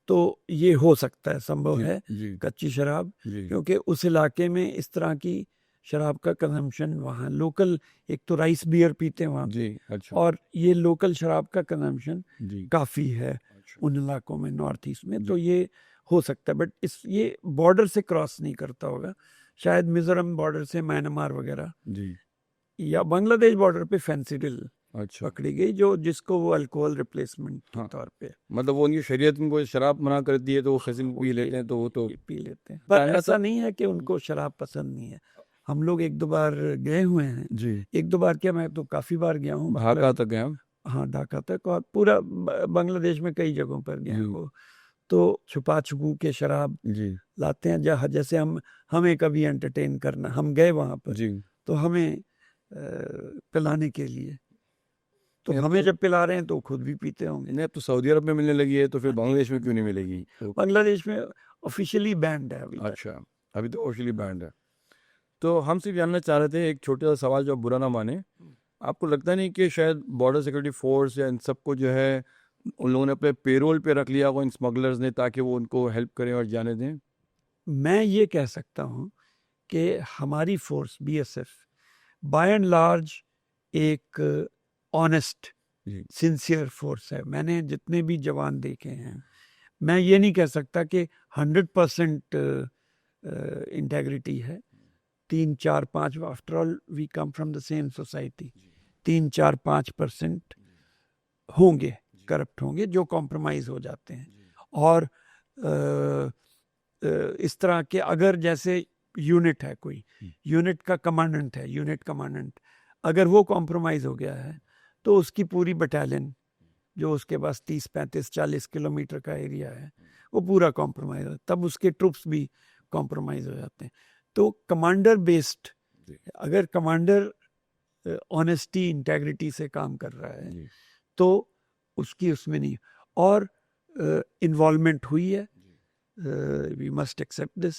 Speaker 2: तो ये हो सकता है, संभव
Speaker 1: जी
Speaker 2: है,
Speaker 1: जी
Speaker 2: कच्ची शराब,
Speaker 1: जी
Speaker 2: क्योंकि उस इलाके में इस तरह की शराब का कंजम्पशन वहाँ लोकल, एक तो राइस बियर पीते हैं वहाँ,
Speaker 1: जी अच्छा
Speaker 2: और ये लोकल शराब का कंजम्पशन
Speaker 1: जी
Speaker 2: काफ़ी है
Speaker 1: अच्छा
Speaker 2: उन इलाकों में नॉर्थ ईस्ट में।
Speaker 1: जी।
Speaker 2: तो ये हो सकता है, बट ये बॉर्डर से क्रॉस नहीं करता होगा, शायद मिजोरम बॉर्डर से म्यांमार वगैरह,
Speaker 1: जी
Speaker 2: या बांग्लादेश बॉर्डर पे फेंसिडिल
Speaker 1: अच्छा
Speaker 2: पकड़ी गई, जो जिसको वो अल्कोहल रिप्लेसमेंट के
Speaker 1: हाँ,
Speaker 2: तौर पे
Speaker 1: मतलब वो उनकी शरीयत में कोई शराब मना कर दी है तो वो खसीन पी लेते हैं, तो वो तो
Speaker 2: पी लेते हैं। पर
Speaker 1: पहला
Speaker 2: ऐसा
Speaker 1: था
Speaker 2: नहीं है कि उनको शराब पसंद नहीं है। हम लोग 1-2 बार गए हुए हैं,
Speaker 1: जी
Speaker 2: 1-2 बार क्या, मैं तो काफ़ी बार गया हूँ
Speaker 1: ढाका तक गए हम
Speaker 2: हाँ, ढाका तक, और पूरा बांग्लादेश में कई जगहों पर गए हैं
Speaker 1: जी
Speaker 2: वो। तो छुपा छुपू के शराब
Speaker 1: जी
Speaker 2: लाते हैं, जैसे हमें कभी एंटरटेन करना, हम गए वहाँ पर,
Speaker 1: जी।
Speaker 2: तो हमें पिलाने के लिए, तो
Speaker 1: नहीं, अब
Speaker 2: हमें
Speaker 1: तो
Speaker 2: जब पिला रहे हैं तो खुद भी पीते होंगे।
Speaker 1: नहीं, अब तो सऊदी अरब में मिलने लगी है, तो फिर बांग्लादेश में क्यों नहीं मिलेगी? तो
Speaker 2: बांग्लादेश में ऑफिशियली बैंड है अभी तक।
Speaker 1: अच्छा, अभी तो ऑफिशियली बैंड है। तो हम सिर्फ जानना चाह रहे थे, एक छोटा सा सवाल जो आप बुरा ना माने, आपको लगता नहीं कि शायद बॉर्डर सिक्योरिटी फोर्स या इन सबको जो है उन लोगों ने अपने पेरोल पे रख लिया हो इन स्मगलर्स ने, ताकि वो उनको हेल्प करें और जाने दें?
Speaker 2: मैं ये कह सकता हूँ कि हमारी force BSF by and large एक ऑनेस्ट
Speaker 1: जी
Speaker 2: सिंसियर फोर्स है। मैंने जितने भी जवान देखे हैं, मैं ये नहीं कह सकता कि 100% इंटेग्रिटी है। 3-4-5, after all we come from the same society, 3-4-5% होंगे, करप्ट होंगे, जो कॉम्प्रोमाइज हो जाते हैं। और इस तरह के, अगर जैसे यूनिट है, कोई यूनिट का कमांडेंट है, यूनिट कमांडेंट अगर वो कॉम्प्रोमाइज हो गया है, तो उसकी पूरी बटालियन जो उसके पास 30-35-40 किलोमीटर का एरिया है, वो पूरा कॉम्प्रोमाइज हो, तब उसके ट्रूप्स भी कॉम्प्रोमाइज हो जाते हैं। तो कमांडर बेस्ड, अगर कमांडर ऑनेस्टी इंटेग्रिटी से काम कर रहा है तो उसकी उसमें नहीं, और इन्वॉल्वमेंट हुई है, वी मस्ट एक्सेप्ट दिस,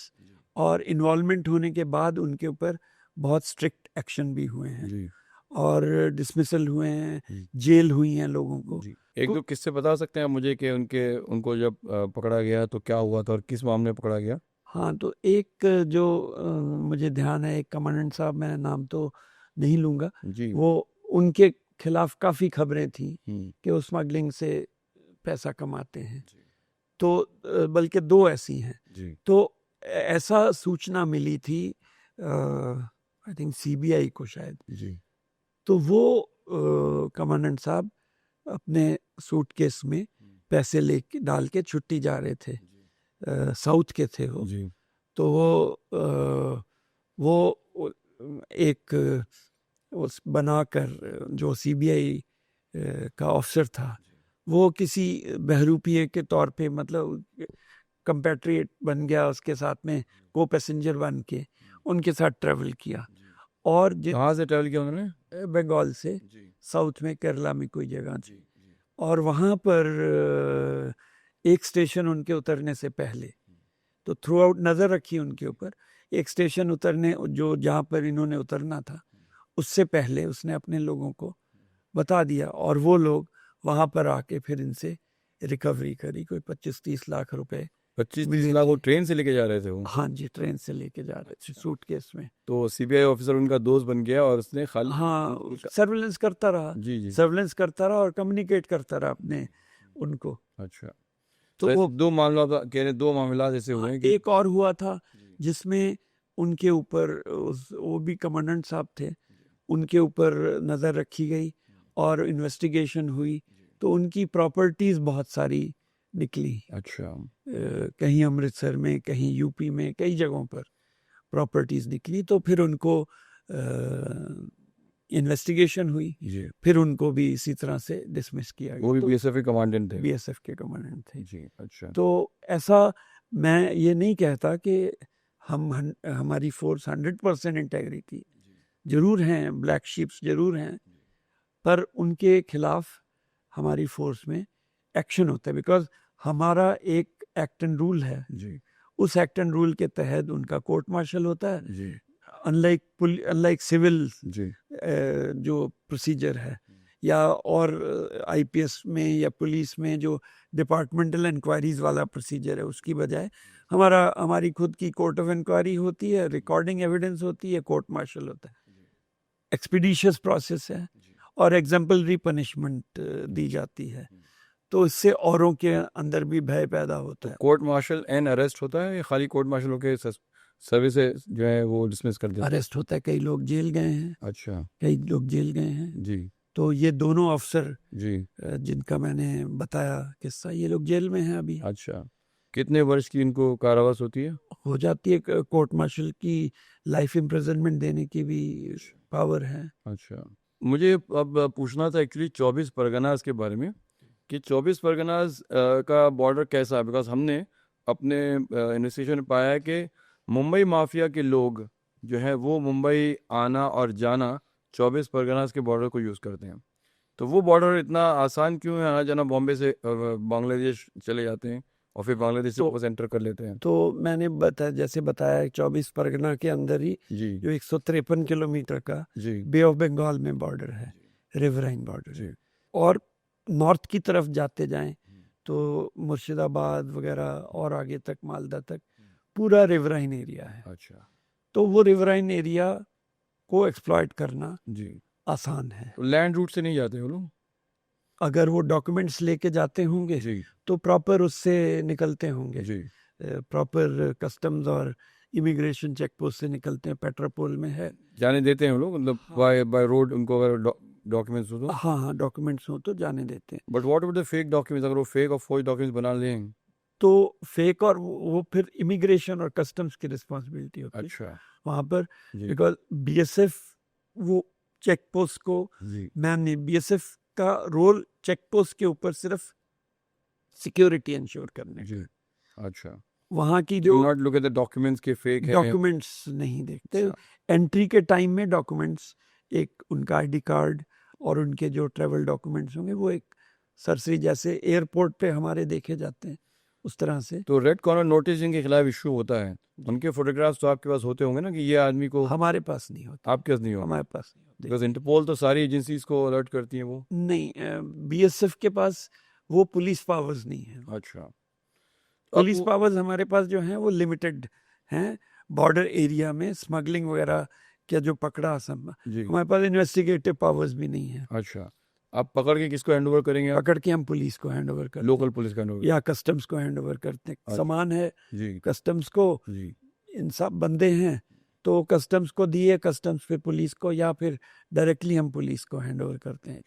Speaker 2: और इन्वॉल्वमेंट होने के बाद उनके ऊपर बहुत स्ट्रिक्ट एक्शन भी हुए हैं
Speaker 1: जी
Speaker 2: और डिसमिसल हुए हैं, जेल हुई हैं लोगों को।
Speaker 1: जी। एक दो किस्से बता सकते हैं मुझे कि उनको जब पकड़ा गया तो क्या हुआ था और किस मामले में पकड़ा गया?
Speaker 2: हाँ, तो एक जो मुझे ध्यान है, एक कमांडेंट साहब, मैं नाम तो नहीं लूँगा,
Speaker 1: जी
Speaker 2: वो उनके खिलाफ काफ़ी खबरें थी
Speaker 1: हम्म,
Speaker 2: कि वो स्मगलिंग से पैसा कमाते हैं।
Speaker 1: जी
Speaker 2: तो बल्कि 2 ऐसी हैं।
Speaker 1: जी
Speaker 2: तो ऐसा सूचना मिली थी आई थिंक सीबीआई को शायद।
Speaker 1: जी
Speaker 2: तो वो कमांडेंट साहब अपने सूटकेस में पैसे लेके डाल के छुट्टी जा रहे थे। साउथ के थे वो।
Speaker 1: जी
Speaker 2: तो वो एक उस बनाकर जो सीबीआई का ऑफिसर था, वो किसी बहरूपिये के तौर पे, मतलब कंपैट्रिएट बन गया, उसके साथ में को पैसेंजर बन के उनके साथ ट्रेवल किया। और
Speaker 1: कहाँ से ट्रैवल किया उन्होंने?
Speaker 2: बंगाल से
Speaker 1: जी
Speaker 2: साउथ में केरला में कोई जगह थी।
Speaker 1: जी
Speaker 2: और वहाँ पर एक स्टेशन उनके उतरने से पहले, तो थ्रू आउट नज़र रखी उनके ऊपर, एक स्टेशन उतरने जो जहाँ पर इन्होंने उतरना था उससे पहले उसने अपने लोगों को बता दिया, और वो लोग वहाँ पर आके फिर इनसे रिकवरी करी, कोई 25-30 लाख रुपए
Speaker 1: 25-30
Speaker 2: मिले
Speaker 1: लाख वो
Speaker 2: थे।
Speaker 1: ट्रेन से लेके जा रहे थे वो?
Speaker 2: हाँ जी, ट्रेन से लेके जा रहे थे सूटकेस में।
Speaker 1: तो सीबीआई ऑफिसर उनका दोस्त बन गया और उसने खाली
Speaker 2: हाँ,
Speaker 1: उनका-
Speaker 2: सर्वेलेंस करता रहा,
Speaker 1: जी जी
Speaker 2: सर्वेलेंस करता रहा और कम्युनिकेट करता रहा अपने उनको।
Speaker 1: अच्छा।
Speaker 2: तो
Speaker 1: तो
Speaker 2: वो
Speaker 1: दो मामला कह रहे 2 मामला ऐसे हुए हैं कि
Speaker 2: एक और हुआ था जिसमें उनके ऊपर वो भी कमांडेंट साहब थे, उनके ऊपर नज़र रखी गई और इन्वेस्टिगेशन हुई, तो उनकी प्रॉपर्टीज बहुत सारी निकली।
Speaker 1: अच्छा
Speaker 2: कहीं अमृतसर में, कहीं यूपी में, कई जगहों पर प्रॉपर्टीज निकली। तो फिर उनको इन्वेस्टिगेशन हुई,
Speaker 1: जी
Speaker 2: फिर उनको भी इसी तरह से डिसमिस किया
Speaker 1: वो
Speaker 2: गया।
Speaker 1: भी
Speaker 2: तो
Speaker 1: बीएसएफ के कमांडेंट थे?
Speaker 2: बीएसएफ के कमांडेंट थे।
Speaker 1: जी अच्छा
Speaker 2: तो ऐसा, मैं ये नहीं कहता कि हमारी फोर्स 100% इंटेग्रिटी, जरूर हैं ब्लैक शीप्स, जरूर हैं, पर उनके खिलाफ हमारी फोर्स में एक्शन होता है, बिकॉज हमारा एक एक्ट एंड रूल है।
Speaker 1: जी
Speaker 2: उस एक्ट एंड रूल के तहत उनका कोर्ट मार्शल होता है।
Speaker 1: जी
Speaker 2: अनलाइक सिविल
Speaker 1: जी
Speaker 2: जो प्रोसीजर है, या और आईपीएस में या पुलिस में जो डिपार्टमेंटल इंक्वायरीज वाला प्रोसीजर है, उसकी बजाय हमारी खुद की कोर्ट ऑफ इंक्वायरी होती है, रिकॉर्डिंग एविडेंस होती है, कोर्ट मार्शल होता है, एक्सपीडिशियस प्रोसेस है, और एग्जाम्पलरी पनिशमेंट दी जाती है। तो इससे औरों के अंदर भी भय पैदा होता है।
Speaker 1: कोर्ट मार्शल एंड अरेस्ट होता है या खाली कोर्ट मार्शल होके सर्विसेज जो है वो डिसमिस कर देते हैं?
Speaker 2: अरेस्ट होता है, कई लोग जेल गए हैं,
Speaker 1: अच्छा
Speaker 2: कई लोग जेल गए हैं।
Speaker 1: जी
Speaker 2: तो ये दोनों अफसर
Speaker 1: जी
Speaker 2: जिनका मैंने बताया किस्सा, ये लोग जेल में हैं अभी।
Speaker 1: अच्छा। कितने वर्ष की इनको कारावास होती है?
Speaker 2: हो जाती है, कोर्ट मार्शल की लाइफ इम्प्रिजनमेंट देने की भी पावर है।
Speaker 1: अच्छा। मुझे अब पूछना था एक्चुअली 24 परगनास के बारे में कि 24 परगनास का बॉर्डर कैसा है, बिकॉज हमने अपने इन्वेस्टिगेशन में पाया है कि मुंबई माफिया के लोग जो है वो मुंबई आना और जाना 24 परगनास के बॉर्डर को यूज़ करते हैं। तो वो बॉर्डर इतना आसान क्यों है? आना जाना बॉम्बे से बांग्लादेश चले जाते हैं और फिर बांग्लादेश से
Speaker 2: तो-
Speaker 1: वापस एंटर कर लेते हैं।
Speaker 2: तो मैंने जैसे बताया, 24 परगना के अंदर ही
Speaker 1: जी
Speaker 2: जो 153 किलोमीटर का
Speaker 1: जी
Speaker 2: बे ऑफ बंगाल में बॉर्डर है, रिवराइन बॉर्डर
Speaker 1: जी
Speaker 2: है। और नॉर्थ की तरफ जाते जाएं तो मुर्शिदाबाद वगैरह और आगे तक, मालदा तक, पूरा रिवराइन एरिया है।
Speaker 1: अच्छा
Speaker 2: तो वो रिवराइन एरिया को एक्सप्लॉइट करना
Speaker 1: जी।
Speaker 2: आसान है।
Speaker 1: तो लैंड रूट से नहीं जाते वो लोग?
Speaker 2: अगर वो डॉक्यूमेंट्स लेके जाते होंगे
Speaker 1: जी
Speaker 2: तो प्रॉपर उससे निकलते होंगे,
Speaker 1: जी
Speaker 2: प्रॉपर कस्टम्स और इमिग्रेशन चेक पोस्ट से निकलते हैं, पेट्रापोल में है।
Speaker 1: जाने देते हैं वो लोग, मतलब
Speaker 2: हाँ।
Speaker 1: बाय रोड उनको अगर डॉक्यूमेंट्स हो तो?
Speaker 2: हाँ हाँ, डॉक्यूमेंट्स हो तो जाने देते हैं।
Speaker 1: But what about the fake documents? अगर वो फेक और फोर्ज डॉक्यूमेंट्स बना लें?
Speaker 2: तो फेक, और वो फिर इमिग्रेशन और कस्टम्स की रिस्पॉन्सिबिलिटी होती है
Speaker 1: अच्छा
Speaker 2: वहाँ पर,
Speaker 1: जी
Speaker 2: बिकॉज बीएसएफ वो चेक पोस्ट को
Speaker 1: जी
Speaker 2: मैन, बीएसएफ का रोल चेक पोस्ट के ऊपर सिर्फ सिक्योरिटी इंश्योर करने
Speaker 1: जी
Speaker 2: का।
Speaker 1: अच्छा।
Speaker 2: वहाँ की
Speaker 1: डू
Speaker 2: जो
Speaker 1: not look at the documents के फेक है?
Speaker 2: डॉक्यूमेंट्स नहीं देखते।
Speaker 1: अच्छा।
Speaker 2: एंट्री के टाइम में डॉक्यूमेंट्स, एक उनका आईडी कार्ड और उनके जो ट्रैवल डॉक्यूमेंट्स होंगे, वो एक सरसरी जैसे एयरपोर्ट पे हमारे देखे जाते हैं, उस तरह से।
Speaker 1: तो रेड कॉर्नर नोटिस जिनके खिलाफ इशू होता है उनके फोटोग्राफ्स तो आपके पास होते होंगे ना, कि ये आदमी को?
Speaker 2: हमारे पास नहीं होता,
Speaker 1: आपके पास नहीं होगा?
Speaker 2: हमारे पास नहीं होते।
Speaker 1: बिकॉज इंटरपोल तो सारी एजेंसीज को अलर्ट करती है वो।
Speaker 2: नहीं, बीएसएफ के पास वो पुलिस पावर्स नहीं है।
Speaker 1: अच्छा।
Speaker 2: पुलिस पावर्स हमारे पास जो हैं वो लिमिटेड हैं। बॉर्डर एरिया में स्मगलिंग वगैरह क्या जो पकड़ा सब,
Speaker 1: जी।
Speaker 2: हमारे पास इन्वेस्टिगेटिव पावर्स भी नहीं है।
Speaker 1: अच्छा, आप पकड़ के किसको हैंड ओवर करेंगे? आप
Speaker 2: पकड़ के हम पुलिस को हैंड ओवर करते
Speaker 1: लोकल
Speaker 2: हैं
Speaker 1: पुलिस का हैंड ओवर?
Speaker 2: या कस्टम्स को हैंड ओवर करते हैं।
Speaker 1: अच्छा।
Speaker 2: सामान है
Speaker 1: जी
Speaker 2: कस्टम्स को,
Speaker 1: जी
Speaker 2: इन सब बंदे हैं तो कस्टम्स को दिए, कस्टम्स फिर पुलिस को, या फिर डायरेक्टली हम पुलिस को हैंड ओवर करते हैं।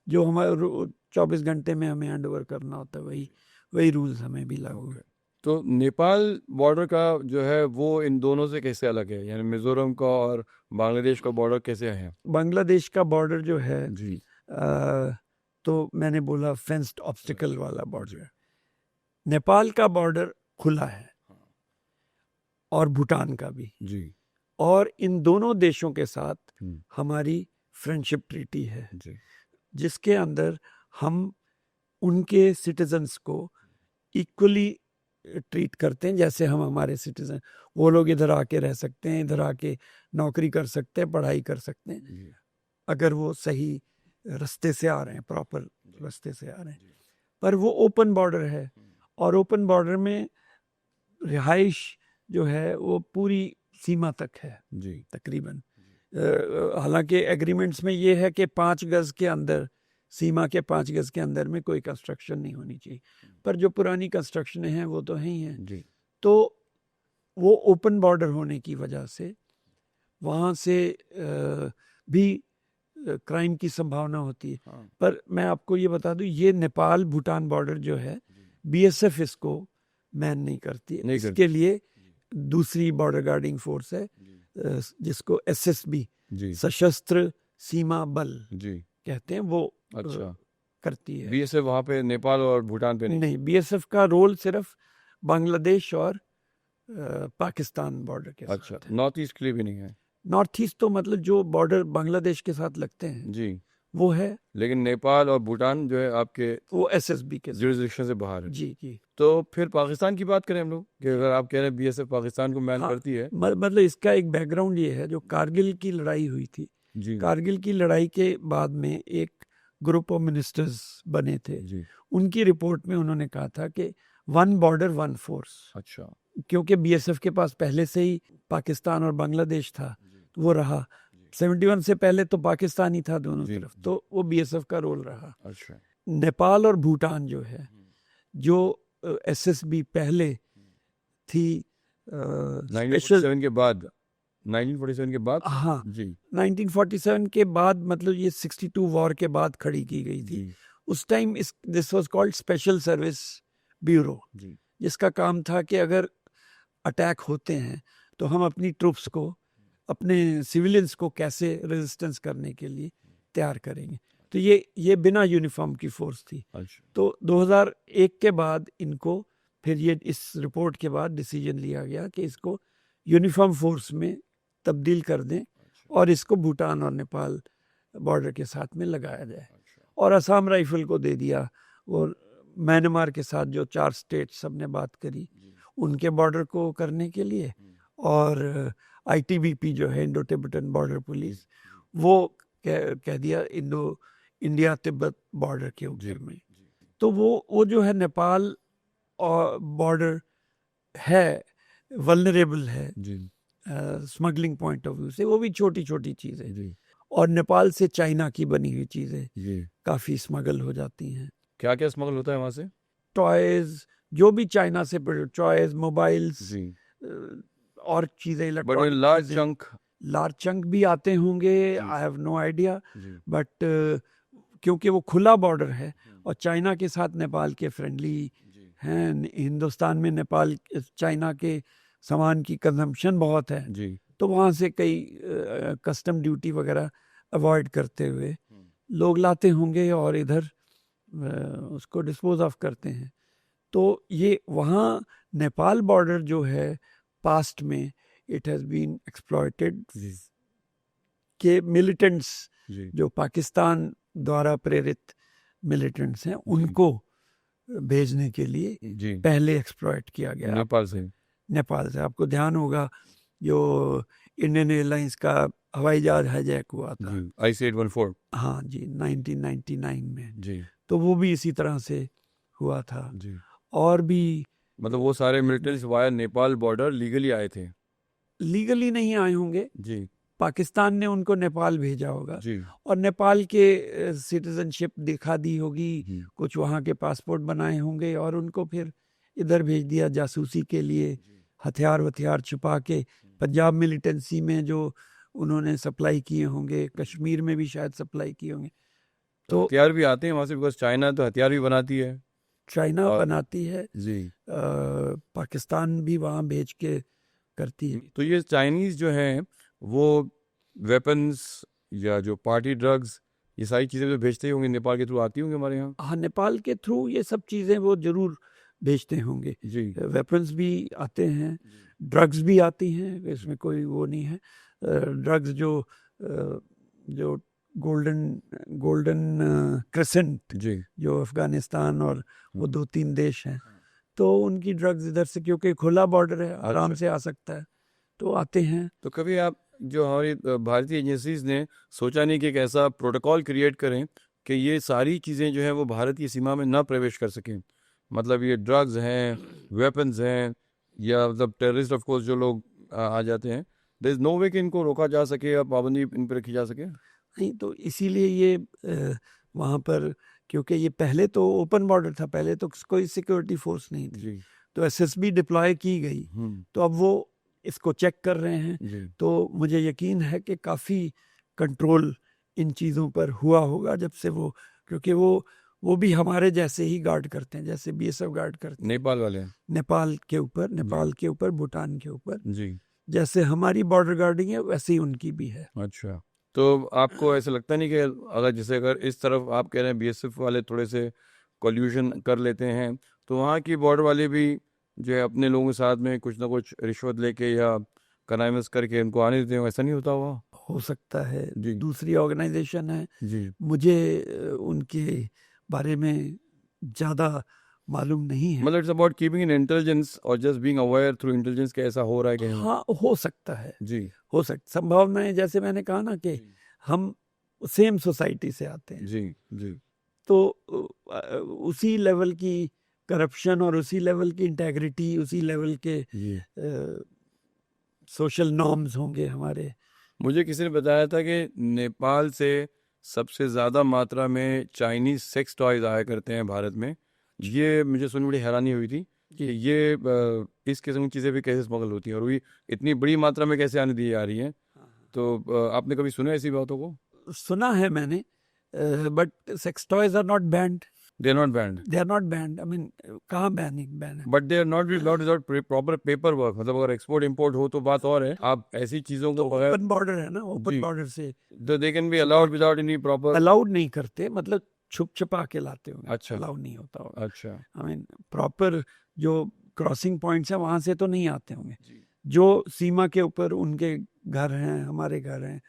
Speaker 2: जो हमारे 24 घंटे में हमें हैंड ओवर करना होता है वही रूल्स हमें भी लागू है।
Speaker 1: तो नेपाल बॉर्डर का जो है वो इन दोनों से कैसे अलग है, यानी मिजोरम का और बांग्लादेश का बॉर्डर कैसे है?
Speaker 2: बांग्लादेश का बॉर्डर जो है
Speaker 1: जी
Speaker 2: तो मैंने बोला फेंस्ड ऑब्स्टिकल वाला बॉर्डर। नेपाल का बॉर्डर खुला है और भूटान का भी।
Speaker 1: जी
Speaker 2: और इन दोनों देशों के साथ हमारी फ्रेंडशिप ट्रीटी है,
Speaker 1: जी
Speaker 2: जिसके अंदर हम उनके सिटीजन्स को इक्वली ट्रीट करते हैं जैसे हम हमारे सिटीजन। वो लोग इधर आके रह सकते हैं, इधर आके नौकरी कर सकते हैं, पढ़ाई कर सकते हैं, अगर वो सही रास्ते से आ रहे हैं, प्रॉपर रास्ते से आ रहे हैं। पर वो ओपन बॉर्डर है और ओपन बॉर्डर में रिहाइश जो है वो पूरी सीमा तक है
Speaker 1: जी
Speaker 2: तकरीबन। हालांकि एग्रीमेंट्स में ये है कि 5 गज के अंदर, सीमा के 5 गज के अंदर में कोई कंस्ट्रक्शन नहीं होनी चाहिए, पर जो पुरानी कंस्ट्रक्शन हैं वो तो हैं ही हैं।
Speaker 1: जी
Speaker 2: तो वो ओपन बॉर्डर होने की वजह से वहाँ से भी क्राइम की संभावना होती है।
Speaker 1: हाँ।
Speaker 2: पर मैं आपको ये बता दूं, ये नेपाल भूटान बॉर्डर जो है बीएसएफ इसको मैन नहीं करती है। इसके लिए दूसरी बॉर्डर गार्डिंग फोर्स है जिसको एसएसबी, सशस्त्र सीमा बल
Speaker 1: जी
Speaker 2: कहते हैं, वो
Speaker 1: अच्छा
Speaker 2: करती है।
Speaker 1: बीएसएफ वहाँ पे नेपाल और भूटान पे
Speaker 2: नहीं, बीएसएफ का रोल सिर्फ बांग्लादेश और पाकिस्तान बॉर्डर के साथ
Speaker 1: अच्छा,
Speaker 2: है।
Speaker 1: नॉर्थ ईस्ट के लिए भी नहीं है?
Speaker 2: नॉर्थ ईस्ट तो मतलब जो बॉर्डर बांग्लादेश के साथ लगते हैं
Speaker 1: जी
Speaker 2: वो है,
Speaker 1: लेकिन नेपाल और भूटान जो है आपके
Speaker 2: वो एसएसबी के साथ।
Speaker 1: जुरिसडिक्शन से बाहर है।
Speaker 2: जी जी।
Speaker 1: तो फिर पाकिस्तान की बात करें हम लोग, कि अगर आप कह रहे हैं बीएसएफ पाकिस्तान को मैन
Speaker 2: हाँ,
Speaker 1: करती है।
Speaker 2: मतलब इसका एक बैकग्राउंड ये है, जो कारगिल की लड़ाई हुई थी,
Speaker 1: जी
Speaker 2: कारगिल की लड़ाई के बाद में एक ग्रुप ऑफ मिनिस्टर्स बने थे।
Speaker 1: जी
Speaker 2: उनकी रिपोर्ट में उन्होंने कहा था कि 1 बॉर्डर 1 फोर्स।
Speaker 1: अच्छा
Speaker 2: क्योंकि बीएसएफ के पास पहले से ही पाकिस्तान और बांग्लादेश था, तो वो रहा। 71 से पहले तो पाकिस्तान ही था दोनों तरफ, तो वो बीएसएफ का रोल रहा।
Speaker 1: अच्छा
Speaker 2: नेपाल और भूटान जो है, जो एसएसबी पहले थी
Speaker 1: 1947 के बाद, 1947 के बाद।
Speaker 2: हाँ
Speaker 1: जी
Speaker 2: 1947 के बाद, मतलब ये 62 वॉर के बाद खड़ी की गई थी। उस time this was called special service bureau, जिसका काम था कि अगर अटैक होते हैं तो हम अपनी ट्रूप्स को, अपने सिविलियंस को कैसे रेजिस्टेंस करने के लिए तैयार करेंगे। तो ये बिना यूनिफॉर्म की फोर्स थी।
Speaker 1: अच्छा।
Speaker 2: तो 2001 के बाद इनको, फिर ये इस रिपोर्ट के बाद डिसीजन लिया गया कि इसको यूनिफॉर्म फोर्स में तब्दील कर दें और इसको भूटान और नेपाल बॉर्डर के साथ में लगाया जाए। और असम राइफल को दे दिया, और म्यांमार के साथ जो 4 स्टेट सबने बात करी उनके बॉर्डर को करने के लिए, और आईटीबीपी जो है इंडो तिब्बतन बॉर्डर पुलिस, वो कह दिया इंडिया तिब्बत बॉर्डर के ऊपर में। तो वो जो है नेपाल और बॉर्डर है वल्नरेबल है स्मगलिंग पॉइंट ऑफ व्यू से, वो भी छोटी छोटी चीजें। और नेपाल से चाइना की बनी हुई चीजें काफी स्मगल हो जाती हैं।
Speaker 1: क्या क्या स्मगल होता है वहां से?
Speaker 2: टॉयज, जो भी चाइना से, टॉयज, मोबाइल्स और चीजें, लार्ज चंक भी आते होंगे, I have no idea. But क्योंकि वो खुला बॉर्डर है और चाइना के साथ नेपाल के फ्रेंडली हैं, हिंदुस्तान में नेपाल चाइना के सामान की कंजम्पशन बहुत है, तो वहाँ से कई कस्टम ड्यूटी वगैरह अवॉइड करते हुए लोग लाते होंगे और इधर उसको डिस्पोज ऑफ करते हैं। तो ये वहाँ नेपाल बॉर्डर जो है पास्ट में इट हैज़ बीन एक्सप्लॉयटेड के मिलिटेंट्स जो पाकिस्तान द्वारा प्रेरित मिलिटेंट्स हैं उनको भेजने के लिए
Speaker 1: जी
Speaker 2: पहले एक्सप्लॉइट किया गया।
Speaker 1: नेपाल से।
Speaker 2: नेपाल से आपको ध्यान होगा जो इंडियन एयरलाइंस का हवाई जहाज हाईजैक हुआ था।
Speaker 1: जी IC-814।
Speaker 2: हाँ जी, 1999 में।
Speaker 1: जी
Speaker 2: तो वो भी इसी तरह से हुआ था।
Speaker 1: जी
Speaker 2: और भी
Speaker 1: मतलब वो सारे militants via Nepal border legally आए थे।
Speaker 2: लीगली नहीं आए होंगे,
Speaker 1: जी
Speaker 2: पाकिस्तान ने उनको नेपाल भेजा होगा
Speaker 1: जी
Speaker 2: और नेपाल के सिटीजनशिप दिखा दी होगी,
Speaker 1: जी
Speaker 2: कुछ वहाँ के पासपोर्ट बनाए होंगे और उनको फिर इधर भेज दिया जासूसी के लिए, हथियार वथियार छुपा के। पंजाब मिलिटेंसी में जो उन्होंने सप्लाई किए होंगे, कश्मीर में भी शायद सप्लाई किए होंगे।
Speaker 1: तो
Speaker 2: तो
Speaker 1: हथियार भी आते हैं वहां से, बिकॉज चाइना तो हथियार भी बनाती है।
Speaker 2: चाइना
Speaker 1: और
Speaker 2: बनाती है,
Speaker 1: जी
Speaker 2: पाकिस्तान भी वहाँ भेज के करती है।
Speaker 1: तो ये चाइनीज जो हैं वो वेपन्स या जो पार्टी ड्रग्स, ये सारी चीजें जो भेजते ही होंगे नेपाल के थ्रू आती होंगी हमारे यहाँ।
Speaker 2: हाँ, नेपाल के थ्रू ये सब चीज़ें वो जरूर भेजते होंगे।
Speaker 1: जी
Speaker 2: वेपन्स भी आते हैं, ड्रग्स भी आती हैं, इसमें कोई वो नहीं है। ड्रग्स जो गोल्डन गोल्डन क्रेसेंट
Speaker 1: जी
Speaker 2: जो अफगानिस्तान और वो 2-3 देश हैं, तो उनकी ड्रग्स इधर से, क्योंकि खुला बॉर्डर है, आराम से आ सकता है, तो आते हैं।
Speaker 1: तो कभी आप जो हमारी भारतीय एजेंसीज ने सोचा नहीं कि एक ऐसा प्रोटोकॉल क्रिएट करें कि ये सारी चीज़ें जो हैं वो भारत की सीमा में ना प्रवेश कर सकें? मतलब ये ड्रग्स हैं, वेपन्स हैं, या मतलब टेररिस्ट ऑफ कोर्स जो लोग आ जाते हैं, देयर इज नो वे कि इनको रोका जा सके या पाबंदी इन पर रखी जा सके।
Speaker 2: नहीं, तो इसीलिए ये वहाँ पर, क्योंकि ये पहले तो ओपन बॉर्डर था, पहले तो कोई सिक्योरिटी फोर्स नहीं थी,
Speaker 1: जी
Speaker 2: तो एसएसबी डिप्लॉय की गई, तो अब वो इसको चेक कर रहे हैं।
Speaker 1: जी
Speaker 2: तो मुझे यकीन है कि काफ़ी कंट्रोल इन चीज़ों पर हुआ होगा जब से वो, क्योंकि वो भी हमारे जैसे ही गार्ड करते हैं, जैसे बीएसएफ गार्ड करते हैं
Speaker 1: नेपाल वाले हैं।
Speaker 2: नेपाल के ऊपर, भूटान के ऊपर।
Speaker 1: जी
Speaker 2: जैसे हमारी बॉर्डर गार्डिंग है, वैसे ही उनकी भी है।
Speaker 1: अच्छा, तो आपको ऐसा लगता नहीं कि अगर इस तरफ आप कह रहे हैं बीएसएफ वाले थोड़े से कॉल्यूशन कर लेते हैं, तो वहाँ की बॉर्डर वाले भी जो है अपने लोगों के साथ में कुछ ना कुछ रिश्वत लेके या कनाइमस करके उनको आने देते हैं? ऐसा नहीं होता हुआ?
Speaker 2: हो सकता है,
Speaker 1: जी
Speaker 2: दूसरी ऑर्गेनाइजेशन है,
Speaker 1: जी
Speaker 2: मुझे उनके बारे में ज़्यादा मालूम नहीं है।
Speaker 1: मतलब it's about keeping in intelligence और just being aware through intelligence कि ऐसा हो रहा है कहीं।
Speaker 2: हाँ, हो सकता है,
Speaker 1: जी
Speaker 2: हो सकता, संभावनाएं, जैसे मैंने कहा ना कि हम सेम सोसाइटी से आते हैं,
Speaker 1: जी जी
Speaker 2: तो उसी लेवल की करप्शन और उसी लेवल की इंटेग्रिटी, उसी लेवल के
Speaker 1: जी
Speaker 2: सोशल नॉर्म्स होंगे हमारे।
Speaker 1: मुझे किसी ने बताया था कि नेपाल से सबसे ज़्यादा मात्रा में चाइनीज सेक्स टॉयज आया करते हैं भारत में। ये मुझे सुन बड़ी हैरानी हुई थी कि ये इस किस्म की चीज़ें भी कैसे स्मगल होती हैं और वो इतनी बड़ी मात्रा में कैसे आने दी जा रही हैं। तो आपने कभी सुना ऐसी बातों को?
Speaker 2: सुना है मैंने, but sex toys are not banned,
Speaker 1: they are not banned,
Speaker 2: they are not banned, I mean कहाँ बैन है?
Speaker 1: But they are not without proper paper work. मतलब अगर एक्सपोर्ट इंपोर्ट हो तो बात और है, आप ऐसी चीज़ों को बगैर,
Speaker 2: ओपन बॉर्डर है ना, ओपन
Speaker 1: जी,
Speaker 2: बॉर्डर से
Speaker 1: तो they can be allowed without any proper.
Speaker 2: Allowed नहीं करते, मतलब छुप छुपा के लाते होंगे,
Speaker 1: अच्छा
Speaker 2: अलाउड नहीं होता होगा।
Speaker 1: अच्छा
Speaker 2: आई मीन प्रॉपर जो क्रॉसिंग पॉइंट्स है वहां से तो नहीं आते होंगे, जो सीमा के ऊपर उनके घर हैं, हमारे घर हैं,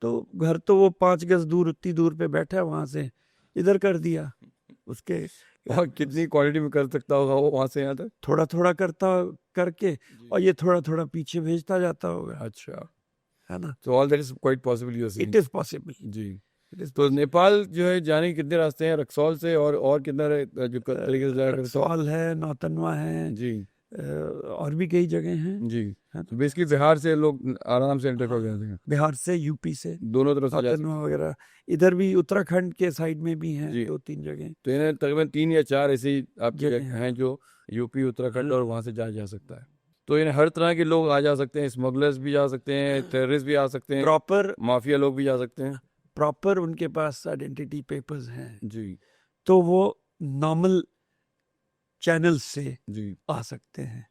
Speaker 2: तो घर तो वो 5 गज दूर, उतनी दूर पे बैठा है, वहां से इधर कर दिया उसके।
Speaker 1: और कितनी क्वालिटी में कर सकता होगा वो वहां से यहाँ तक?
Speaker 2: थोड़ा थोड़ा करता करके, और ये थोड़ा थोड़ा पीछे भेजता जाता होगा,
Speaker 1: अच्छा,
Speaker 2: है ना।
Speaker 1: तो all that is quite possible you are saying.
Speaker 2: It is possible,
Speaker 1: जी,
Speaker 2: इट इज।
Speaker 1: तो नेपाल जो है जाने के कितने रास्ते हैं रक्सौल से, और कितना जो तरीके से जाया करते
Speaker 2: रक्सौल है, नौतनवा है,
Speaker 1: हैं? जी
Speaker 2: और भी कई जगह हैं।
Speaker 1: जी, तो बेसिकली बिहार से लोग आराम से एंटर कर जाते हैं,
Speaker 2: बिहार से, यूपी से,
Speaker 1: दोनों तरफ से जा सकते
Speaker 2: नौतनवा वगैरह, इधर भी उत्तराखंड के साइड में भी हैं
Speaker 1: जी।
Speaker 2: 2-3 जगह।
Speaker 1: हैं। तो इन्हें तकरीबन 3 या 4 ऐसी आपकी
Speaker 2: जगह
Speaker 1: जगह
Speaker 2: हैं।
Speaker 1: हैं जो यूपी उत्तराखंड और वहाँ से जाया जा सकता है। तो इन्हें हर तरह के लोग आ जा सकते हैं, स्मगलर्स भी जा सकते हैं, टेररिस्ट भी आ सकते हैं,
Speaker 2: प्रॉपर
Speaker 1: माफिया लोग भी जा सकते हैं।
Speaker 2: प्रॉपर उनके पास आइडेंटिटी पेपर्स हैं,
Speaker 1: जी
Speaker 2: तो वो नॉर्मल चैनल से
Speaker 1: जी
Speaker 2: आ सकते हैं।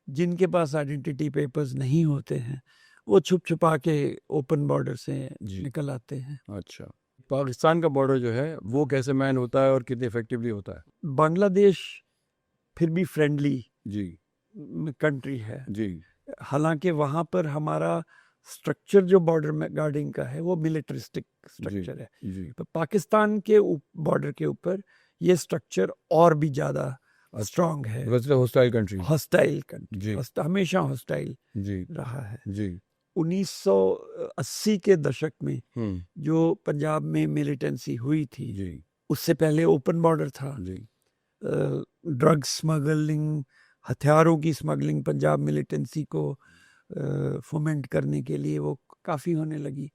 Speaker 2: जिनके पास आइडेंटिटी पेपर्स नहीं होते हैं, वो छुप छुपा के ओपन बॉर्डर से
Speaker 1: जी
Speaker 2: निकल आते हैं।
Speaker 1: अच्छा, पाकिस्तान का बॉर्डर जो है वो कैसे मैन होता है और कितने इफेक्टिवली होता है?
Speaker 2: बांग्लादेश फिर भी फ्रेंडली
Speaker 1: जी
Speaker 2: कंट्री है,
Speaker 1: जी
Speaker 2: हालांकि वहाँ पर हमारा स्ट्रक्चर जो बॉर्डर में गार्डिंग का है वो मिलिट्रिस्टिक स्ट्रक्चर है।
Speaker 1: जी
Speaker 2: तो पाकिस्तान के बॉर्डर के ऊपर ये स्ट्रक्चर और भी ज़्यादा स्ट्रांग है।
Speaker 1: Hostile country.
Speaker 2: हॉस्टाइल कंट्री,
Speaker 1: जी
Speaker 2: हमेशा हॉस्टाइल
Speaker 1: जी
Speaker 2: रहा है।
Speaker 1: जी
Speaker 2: 1980 के दशक में जो पंजाब में मिलिटेंसी हुई थी,
Speaker 1: जी
Speaker 2: उससे पहले ओपन बॉर्डर था।
Speaker 1: जी
Speaker 2: ड्रग स्मगलिंग, हथियारों की स्मगलिंग पंजाब मिलिटेंसी को फोमेंट करने के लिए वो काफ़ी होने लगी।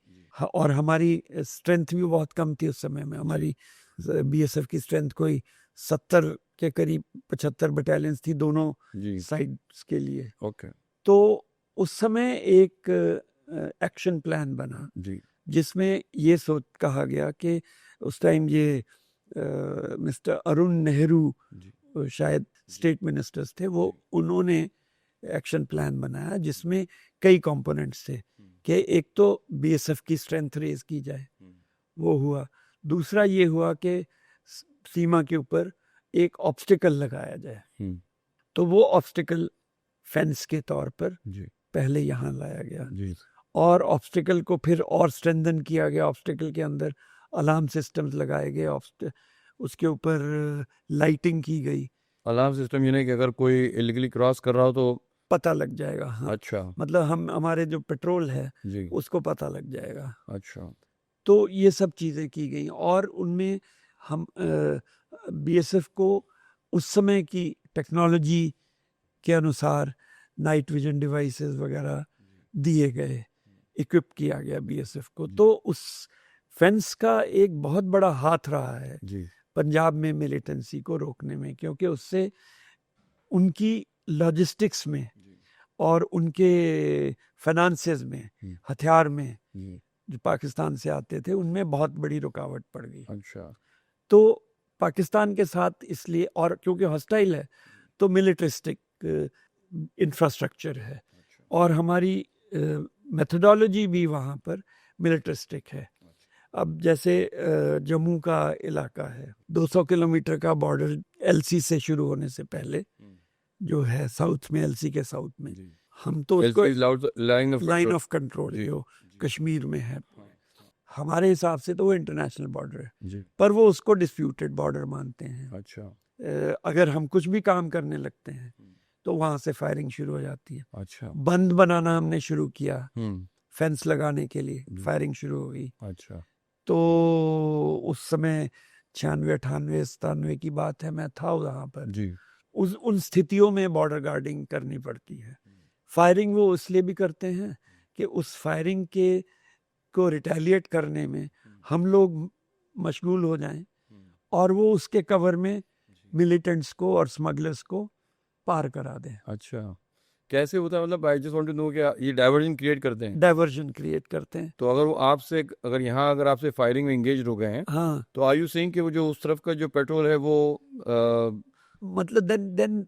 Speaker 2: और हमारी स्ट्रेंथ भी बहुत कम थी उस समय में। हमारी बीएसएफ की स्ट्रेंथ कोई 70 के करीब, 75 बटालियंस थी दोनों
Speaker 1: जी
Speaker 2: साइड्स के लिए।
Speaker 1: ओके
Speaker 2: तो उस समय एक एक्शन प्लान बना
Speaker 1: जी
Speaker 2: जिसमें ये सोच कहा गया कि उस टाइम ये मिस्टर अरुण नेहरू
Speaker 1: जी
Speaker 2: शायद स्टेट मिनिस्टर्स थे, वो उन्होंने एक्शन प्लान बनाया जिसमें कई कंपोनेंट्स थे कि एक तो बीएसएफ की स्ट्रेंथ रेज की जाए, वो हुआ। दूसरा ये हुआ कि सीमा के ऊपर एक ऑब्स्टिकल लगाया जाए। तो वो ऑब्स्टिकल फेंस के तौर पर
Speaker 1: जी
Speaker 2: पहले यहाँ लाया गया
Speaker 1: जी
Speaker 2: और ऑब्स्टिकल को फिर और स्ट्रेंथन किया गया। ऑब्स्टिकल के अंदर अलार्म सिस्टम्स लगाए गए, उसके ऊपर लाइटिंग की गई।
Speaker 1: अलार्म सिस्टम ये नहीं कि अगर कोई इलीगली क्रॉस कर रहा हो तो
Speaker 2: पता लग जाएगा। हाँ,
Speaker 1: अच्छा
Speaker 2: मतलब हमारे जो पेट्रोल है
Speaker 1: जी
Speaker 2: उसको पता लग जाएगा।
Speaker 1: अच्छा
Speaker 2: तो ये सब चीज़ें की गई और उनमें हम बीएसएफ को उस समय की टेक्नोलॉजी के अनुसार नाइट विजन डिवाइसेस वगैरह दिए गए, इक्विप किया गया बीएसएफ को। तो उस फेंस का एक बहुत बड़ा हाथ रहा है
Speaker 1: जी
Speaker 2: पंजाब में मिलिटेंसी को रोकने में, क्योंकि उससे उनकी लॉजिस्टिक्स में और उनके फाइनेंसेस में, हथियार में जो पाकिस्तान से आते थे उनमें बहुत बड़ी रुकावट पड़ गई।
Speaker 1: अच्छा
Speaker 2: तो पाकिस्तान के साथ इसलिए, और क्योंकि हॉस्टाइल है तो मिलिट्रिस्टिक इंफ्रास्ट्रक्चर है और हमारी मेथोडोलॉजी भी वहाँ पर मिलिट्रिस्टिक है। अब जैसे जम्मू का इलाका है, 200 किलोमीटर का बॉर्डर एलसी से शुरू होने से पहले जो है साउथ में, एलसी के साउथ में, हम तो उसको लाइन ऑफ कंट्रोल जो कश्मीर में है, हमारे हिसाब से तो वो इंटरनेशनल बॉर्डर है, पर वो उसको डिस्प्यूटेड बॉर्डर मानते हैं।
Speaker 1: अच्छा
Speaker 2: अगर हम कुछ भी काम करने लगते हैं तो वहां से फायरिंग शुरू हो जाती है।
Speaker 1: अच्छा
Speaker 2: बंद बनाना हमने शुरू किया, फेंस लगाने के लिए फायरिंग शुरू हो गई।
Speaker 1: अच्छा
Speaker 2: तो उस समय 96, 98, 97 की बात है, मैं था वहाँ पर
Speaker 1: जी
Speaker 2: उन स्थितियों में बॉर्डर गार्डिंग करनी पड़ती है। फायरिंग वो इसलिए भी करते हैं कि उस फायरिंग के को रिटेलिएट करने में हम लोग मशगूल हो जाएं और वो उसके कवर में मिलिटेंट्स को और स्मगलर्स को पार करा दें।
Speaker 1: अच्छा कैसे होता है? मतलब I just want to know कि ये डाइवर्जन क्रिएट करते हैं।
Speaker 2: डाइवर्जन क्रिएट करते हैं।
Speaker 1: तो अगर वो आपसे, अगर यहाँ अगर आपसे फायरिंग में एंगेज हो गए हैं,
Speaker 2: हाँ,
Speaker 1: तो आर यू सेइंग कि वो जो उस तरफ का जो पेट्रोल है वो
Speaker 2: मतलब then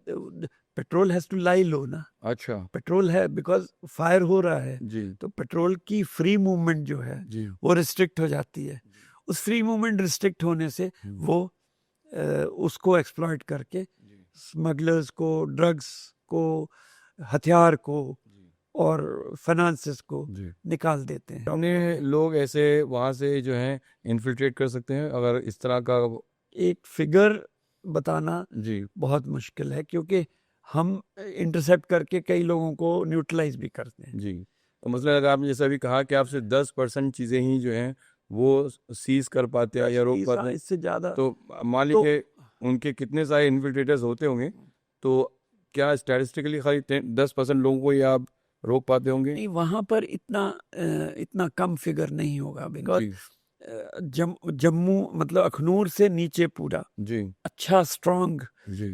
Speaker 2: petrol has to lie low ना।
Speaker 1: अच्छा
Speaker 2: पेट्रोल है, बिकॉज फायर हो रहा है
Speaker 1: जी
Speaker 2: तो पेट्रोल की फ्री मूवमेंट जो है
Speaker 1: जी
Speaker 2: वो रिस्ट्रिक्ट हो जाती है। उस फ्री मूवमेंट रिस्ट्रिक्ट होने से वो उसको एक्सप्लॉइट करके स्मगलर्स को, ड्रग्स को, हथियार को और फाइनेंसेस को निकाल देते हैं।
Speaker 1: अपने लोग ऐसे वहाँ से जो है इन्फिल्ट्रेट कर सकते हैं अगर इस तरह का?
Speaker 2: एक फिगर बताना
Speaker 1: जी
Speaker 2: बहुत मुश्किल है क्योंकि हम इंटरसेप्ट करके कई लोगों को न्यूट्रलाइज भी करते हैं।
Speaker 1: जी तो मतलब अगर आपने जैसा भी कहा कि आपसे 10% चीज़ें ही जो हैं वो सीज कर पाते हैं या रोक पाते हैं,
Speaker 2: इससे ज्यादा
Speaker 1: तो मान लीजिए उनके कितने सारे इन्फिल्ट्रेटर्स होते होंगे, तो क्या स्टैटिस्टिकली खाली 10% लोगों को ही आप रोक पाते होंगे?
Speaker 2: नहीं, वहां पर इतना कम फिगर नहीं होगा, बिकॉज जम्मू मतलब अखनूर से नीचे पूरा
Speaker 1: जी
Speaker 2: अच्छा स्ट्रॉन्ग
Speaker 1: जी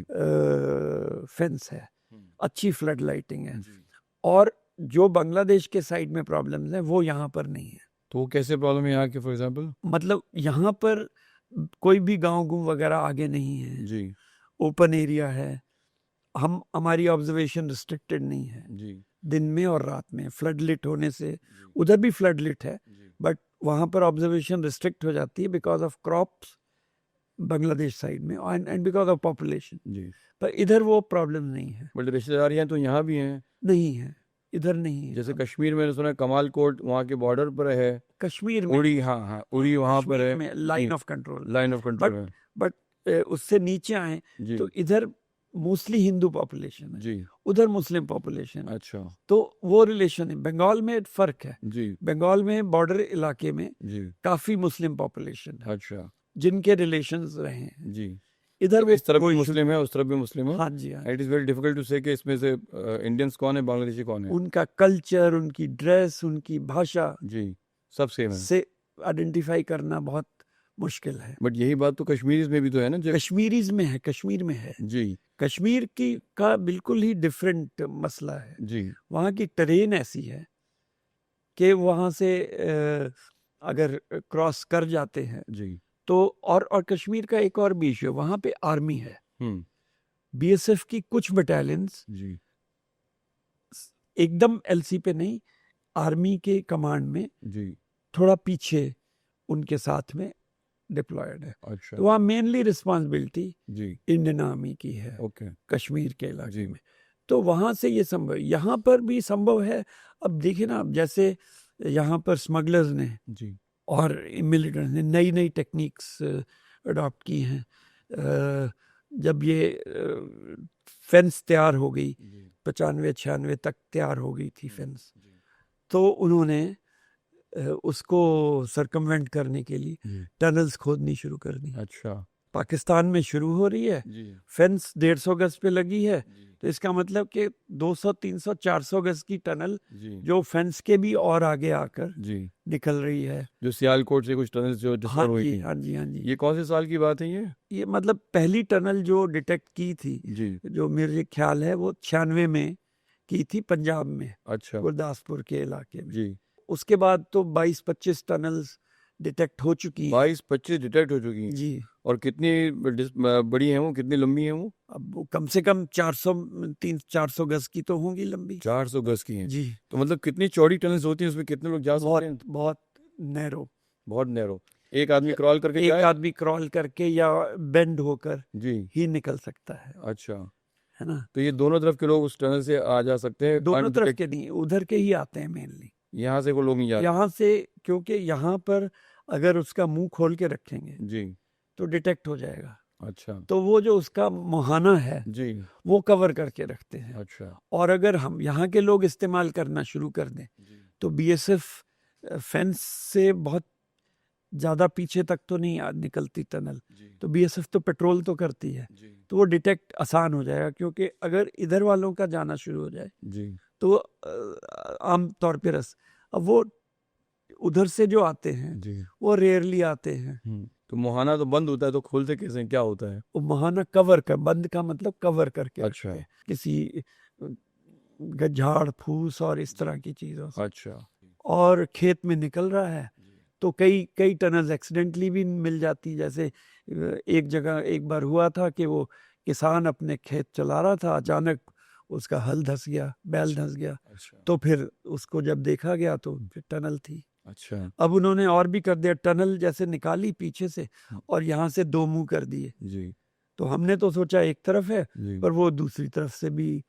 Speaker 2: फेंस है, अच्छी फ्लड लाइटिंग है, और जो बांग्लादेश के साइड में प्रॉब्लम्स हैं वो यहाँ पर नहीं है।
Speaker 1: तो वो कैसे प्रॉब्लम है यहाँ के? फॉर एग्जांपल
Speaker 2: मतलब यहाँ पर कोई भी गांव गुम वगैरह आगे नहीं है
Speaker 1: जी
Speaker 2: ओपन एरिया है। हमारी ऑब्जर्वेशन रिस्ट्रिक्टेड नहीं है
Speaker 1: जी
Speaker 2: दिन में और रात में। फ्लड लिट होने से उधर भी फ्लड लिट है, बट वहां पर ऑब्जर्वेशन रिस्ट्रिक्ट हो जाती है because of crops Bangladesh side में एंड बिकॉज ऑफ पॉपुलेशन।
Speaker 1: जी
Speaker 2: पर इधर वो प्रॉब्लम नहीं है।
Speaker 1: बट रिश्तेदार हैं तो यहाँ भी हैं?
Speaker 2: नहीं है, इधर नहीं है।
Speaker 1: जैसे कश्मीर में सुना है कमाल कोट वहाँ के बॉर्डर पर है,
Speaker 2: कश्मीर में
Speaker 1: उड़ी, हाँ हाँ उड़ी वहाँ पर है,
Speaker 2: line of control,
Speaker 1: line of control है।
Speaker 2: बट उससे नीचे आए
Speaker 1: जी
Speaker 2: तो इधर मोस्टली हिंदू पॉपुलेशन है,
Speaker 1: जी।
Speaker 2: उधर मुस्लिम पॉपुलेशन है।
Speaker 1: अच्छा।
Speaker 2: तो वो रिलेशन है। बंगाल में फर्क है,
Speaker 1: जी
Speaker 2: बंगाल में बॉर्डर इलाके में
Speaker 1: जी।
Speaker 2: काफी मुस्लिम पॉपुलेशन है
Speaker 1: अच्छा
Speaker 2: जिनके रिलेशंस रहे हैं।
Speaker 1: जी।
Speaker 2: इधर
Speaker 1: तो
Speaker 2: वो
Speaker 1: इस तरफ भी
Speaker 2: कोई
Speaker 1: मुस्लिम है, उस तरफ भी मुस्लिम है।
Speaker 2: हाँ जी हाँ।
Speaker 1: It is very difficult to say कि इसमें से इंडियंस कौन है, बांग्लादेशी कौन है।
Speaker 2: उनका कल्चर, उनकी ड्रेस, उनकी भाषा
Speaker 1: जी, सब सेम है।
Speaker 2: से आइडेंटिफाई करना बहुत मुश्किल है।
Speaker 1: बट यही बात तो कश्मीरी में भी तो है ना, जो
Speaker 2: कश्मीरीज में है, कश्मीर में है।
Speaker 1: जी
Speaker 2: कश्मीर की का बिल्कुल ही डिफरेंट मसला है।
Speaker 1: जी
Speaker 2: वहाँ की टेरेन ऐसी है कि वहाँ से अगर क्रॉस कर जाते हैं
Speaker 1: जी।
Speaker 2: तो और कश्मीर का एक और भी इशू है, वहाँ पे आर्मी है।
Speaker 1: हम्म।
Speaker 2: बीएसएफ की कुछ बटालियंस
Speaker 1: जी
Speaker 2: एकदम एलसी पे नहीं, आर्मी के कमांड में
Speaker 1: जी।
Speaker 2: थोड़ा पीछे उनके साथ में डिप्लॉयड है।
Speaker 1: अच्छा
Speaker 2: तो वहाँ मेनली रिस्पॉन्सिबिलिटी
Speaker 1: जी।
Speaker 2: इंडियन आर्मी की है
Speaker 1: ओके।
Speaker 2: कश्मीर के
Speaker 1: जी।
Speaker 2: इलाके में। तो वहाँ से ये संभव, यहाँ पर भी संभव है। अब देखिए ना, अब जैसे यहाँ पर स्मगलर्स ने
Speaker 1: जी
Speaker 2: और मिलिटेंट्स ने नई नई टेक्निक्स अडॉप्ट की हैं। जब ये फेंस तैयार हो गई,
Speaker 1: जी
Speaker 2: 95-96 तक तैयार हो गई थी फेंस,
Speaker 1: जी
Speaker 2: तो उन्होंने उसको सरकमवेंट करने के लिए
Speaker 1: जी।
Speaker 2: टनल्स खोदनी शुरू कर दी।
Speaker 1: अच्छा
Speaker 2: पाकिस्तान में शुरू हो रही है,
Speaker 1: जी
Speaker 2: फेंस 150 गज पे लगी है,
Speaker 1: जी
Speaker 2: तो इसका मतलब कि 200, 300, 400 गज की टनल
Speaker 1: जी
Speaker 2: जो फेंस के भी और आगे आकर
Speaker 1: जी।
Speaker 2: निकल रही है।
Speaker 1: जो सियालकोट से कुछ टनल जो
Speaker 2: हाँ
Speaker 1: डिस्कवर हुई
Speaker 2: जी
Speaker 1: थी,
Speaker 2: हाँ जी हाँ जी।
Speaker 1: ये कौन से साल की बात है ये।
Speaker 2: ये मतलब पहली टनल जो डिटेक्ट की थी,
Speaker 1: जी
Speaker 2: जो मेरे ख्याल है वो 96 में की थी, पंजाब में,
Speaker 1: अच्छा
Speaker 2: गुरदासपुर के इलाके में।
Speaker 1: जी।
Speaker 2: उसके बाद तो 22-25 टनल्स डिटेक्ट हो चुकी हैं।
Speaker 1: 22-25 डिटेक्ट हो चुकी हैं।
Speaker 2: जी।
Speaker 1: और कितनी बड़ी हैं वो, कितनी लंबी हैं वो।
Speaker 2: अब वो कम से कम 400 गज की तो होंगी लंबी।
Speaker 1: 400 गज की हैं।
Speaker 2: जी।
Speaker 1: तो मतलब कितनी चौड़ी टनल्स होती हैं, उसमें कितने लोग जा सकते हैं।
Speaker 2: बहुत नैरो।
Speaker 1: बहुत नैरो। एक आदमी क्रॉल करके
Speaker 2: एक
Speaker 1: जाए।
Speaker 2: आदमी क्रॉल करके या बेंड होकर
Speaker 1: जी
Speaker 2: ही निकल सकता है
Speaker 1: अच्छा।
Speaker 2: है ना।
Speaker 1: तो ये दोनों तरफ के लोग उस टनल से आ जा सकते हैं।
Speaker 2: दोनों तरफ
Speaker 1: अनडिटेक्ट
Speaker 2: के नहीं, उधर के ही आते हैं मेनली।
Speaker 1: यहाँ से वो लोग नहीं जाते।
Speaker 2: यहाँ से, क्योंकि यहाँ पर अगर उसका मुंह खोल के रखेंगे
Speaker 1: जी
Speaker 2: तो डिटेक्ट हो जाएगा।
Speaker 1: अच्छा
Speaker 2: तो वो जो उसका मुहाना है
Speaker 1: जी
Speaker 2: वो कवर करके रखते हैं।
Speaker 1: अच्छा
Speaker 2: और अगर हम यहाँ के लोग इस्तेमाल करना शुरू कर दें
Speaker 1: जी
Speaker 2: तो बीएसएफ फेंस से बहुत ज्यादा पीछे तक तो नहीं निकलती टनल,
Speaker 1: जी
Speaker 2: तो बीएसएफ तो पेट्रोल तो करती है,
Speaker 1: जी
Speaker 2: तो वो डिटेक्ट आसान हो जाएगा। क्योंकि अगर इधर वालों का जाना शुरू हो जाए
Speaker 1: जी
Speaker 2: तो आम तौर पे अब वो उधर से जो आते हैं
Speaker 1: जी।
Speaker 2: वो रेयरली आते हैं।
Speaker 1: तो मुहाना तो बंद होता है, तो खोलते कैसे हैं? क्या होता है।
Speaker 2: वो महाना कवर कर, बंद का मतलब कवर करके
Speaker 1: अच्छा।
Speaker 2: रखते हैं किसी झाड़ फूस और इस तरह की चीजों से।
Speaker 1: अच्छा
Speaker 2: और खेत में निकल रहा है तो कई कई टनल्स एक्सीडेंटली भी मिल जाती। जैसे एक जगह एक बार हुआ था कि वो किसान अपने खेत चला रहा था, अचानक उसका हल धंस गया, बैल धंस गया।
Speaker 1: अच्छा
Speaker 2: तो फिर उसको जब देखा गया तो फिर टनल थी।
Speaker 1: अच्छा
Speaker 2: अब उन्होंने और भी कर दिया, टनल जैसे निकाली पीछे से और यहाँ से दो मुंह कर दिए।
Speaker 1: जी
Speaker 2: तो हमने तो सोचा एक तरफ है,
Speaker 1: जी
Speaker 2: पर वो दूसरी तरफ से भी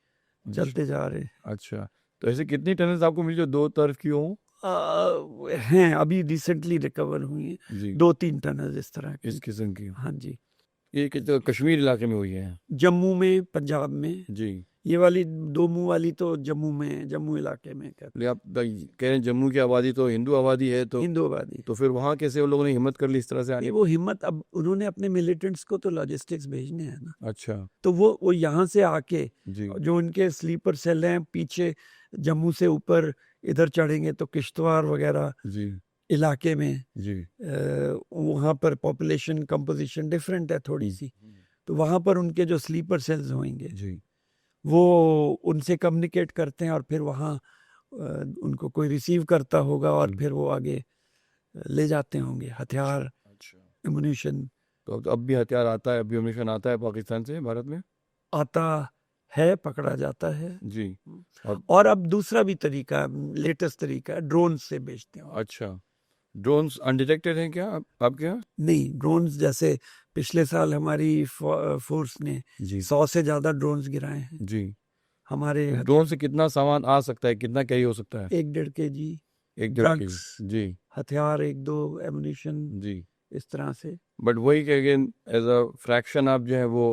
Speaker 2: चलते जा रहे
Speaker 1: अच्छा। तो ऐसे कितनी टनल्स आपको मिली जो दो तरफ की हो।
Speaker 2: हैं। अभी रिसेंटली रिकवर हुई हैं
Speaker 1: जी
Speaker 2: 2-3 टनल इस तरह की।
Speaker 1: इस किस्म की।
Speaker 2: हाँ जी।
Speaker 1: ये तो कश्मीर इलाके में हुई है।
Speaker 2: जम्मू में, पंजाब में।
Speaker 1: जी।
Speaker 2: ये वाली दो मुंह वाली तो जम्मू में, जम्मू इलाके में कहते
Speaker 1: आप कह रहे हैं जम्मू की आबादी तो हिंदू आबादी है, तो
Speaker 2: हैं, हिंदू आबादी।
Speaker 1: तो फिर वहाँ कैसे वो लोगों ने हिम्मत कर ली इस तरह से आने
Speaker 2: ये वो हिम्मत, अब उन्होंने अपने मिलिटेंट्स को तो लॉजिस्टिक्स भेजने हैं ना।
Speaker 1: अच्छा
Speaker 2: तो वो यहाँ से आके
Speaker 1: जी
Speaker 2: जो उनके स्लीपर सेल हैं पीछे जम्मू से ऊपर इधर चढ़ेंगे तो किश्तवाड़ वगैरह
Speaker 1: जी
Speaker 2: इलाके में
Speaker 1: जी
Speaker 2: वहाँ पर पॉपुलेशन कंपोजिशन डिफरेंट है थोड़ी सी। तो वहाँ पर उनके जो स्लीपर सेल्स होंगे
Speaker 1: जी
Speaker 2: वो उनसे कम्युनिकेट करते हैं और फिर वहाँ उनको कोई रिसीव करता होगा और फिर वो आगे ले जाते होंगे हथियार,
Speaker 1: अच्छा।
Speaker 2: एमुनिशन।
Speaker 1: तो अब भी हथियार आता है, अभी अम्यूनिशन आता है पाकिस्तान से भारत में।
Speaker 2: आता है, पकड़ा जाता है।
Speaker 1: जी।
Speaker 2: और अब दूसरा भी तरीका, लेटेस्ट तरीका है, ड्रोन से बेचते हैं।
Speaker 1: अच्छा। ड्रोन्स अनडिटेक्टेड हैं क्या आपके यहाँ।
Speaker 2: नहीं, ड्रोन्स जैसे पिछले साल हमारी फोर्स ने
Speaker 1: जी
Speaker 2: 100 से ज्यादा ड्रोन्स गिराए हैं
Speaker 1: जी।
Speaker 2: हमारे।
Speaker 1: ड्रोन से कितना सामान आ सकता है, कितना कैरी हो सकता है।
Speaker 2: 1-1.5 kg
Speaker 1: 1-1.5
Speaker 2: ड्रग्स,
Speaker 1: kg। जी
Speaker 2: हथियार, 1-2 एमुनिशन,
Speaker 1: जी
Speaker 2: इस तरह से।
Speaker 1: बट वही कि अगेन एज अ फ्रैक्शन आप जो है वो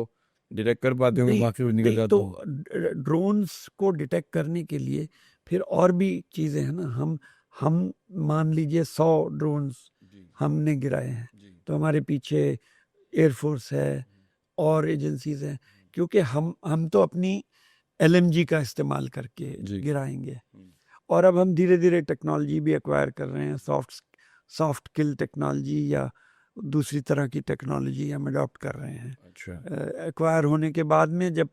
Speaker 1: डिटेक्ट कर पाते हो,
Speaker 2: नहीं,
Speaker 1: बाकी वो निकल
Speaker 2: नहीं,
Speaker 1: जाता
Speaker 2: तो
Speaker 1: हो।
Speaker 2: ड्रोन्स को डिटेक्ट करने के लिए फिर और भी चीज़ें हैं ना। हम मान लीजिए 100 ड्रोन्स
Speaker 1: जी
Speaker 2: हमने गिराए हैं,
Speaker 1: जी
Speaker 2: तो हमारे पीछे एयरफोर्स है और एजेंसीज हैं, क्योंकि हम तो अपनी LMG का इस्तेमाल करके
Speaker 1: जी
Speaker 2: गिराएंगे। और अब हम धीरे धीरे टेक्नोलॉजी भी एक्वायर कर रहे हैं, सॉफ्ट किल टेक्नोलॉजी या दूसरी तरह की टेक्नोलॉजी हम अडॉप्ट कर रहे हैं।
Speaker 1: अच्छा
Speaker 2: एक्वायर होने के बाद में जब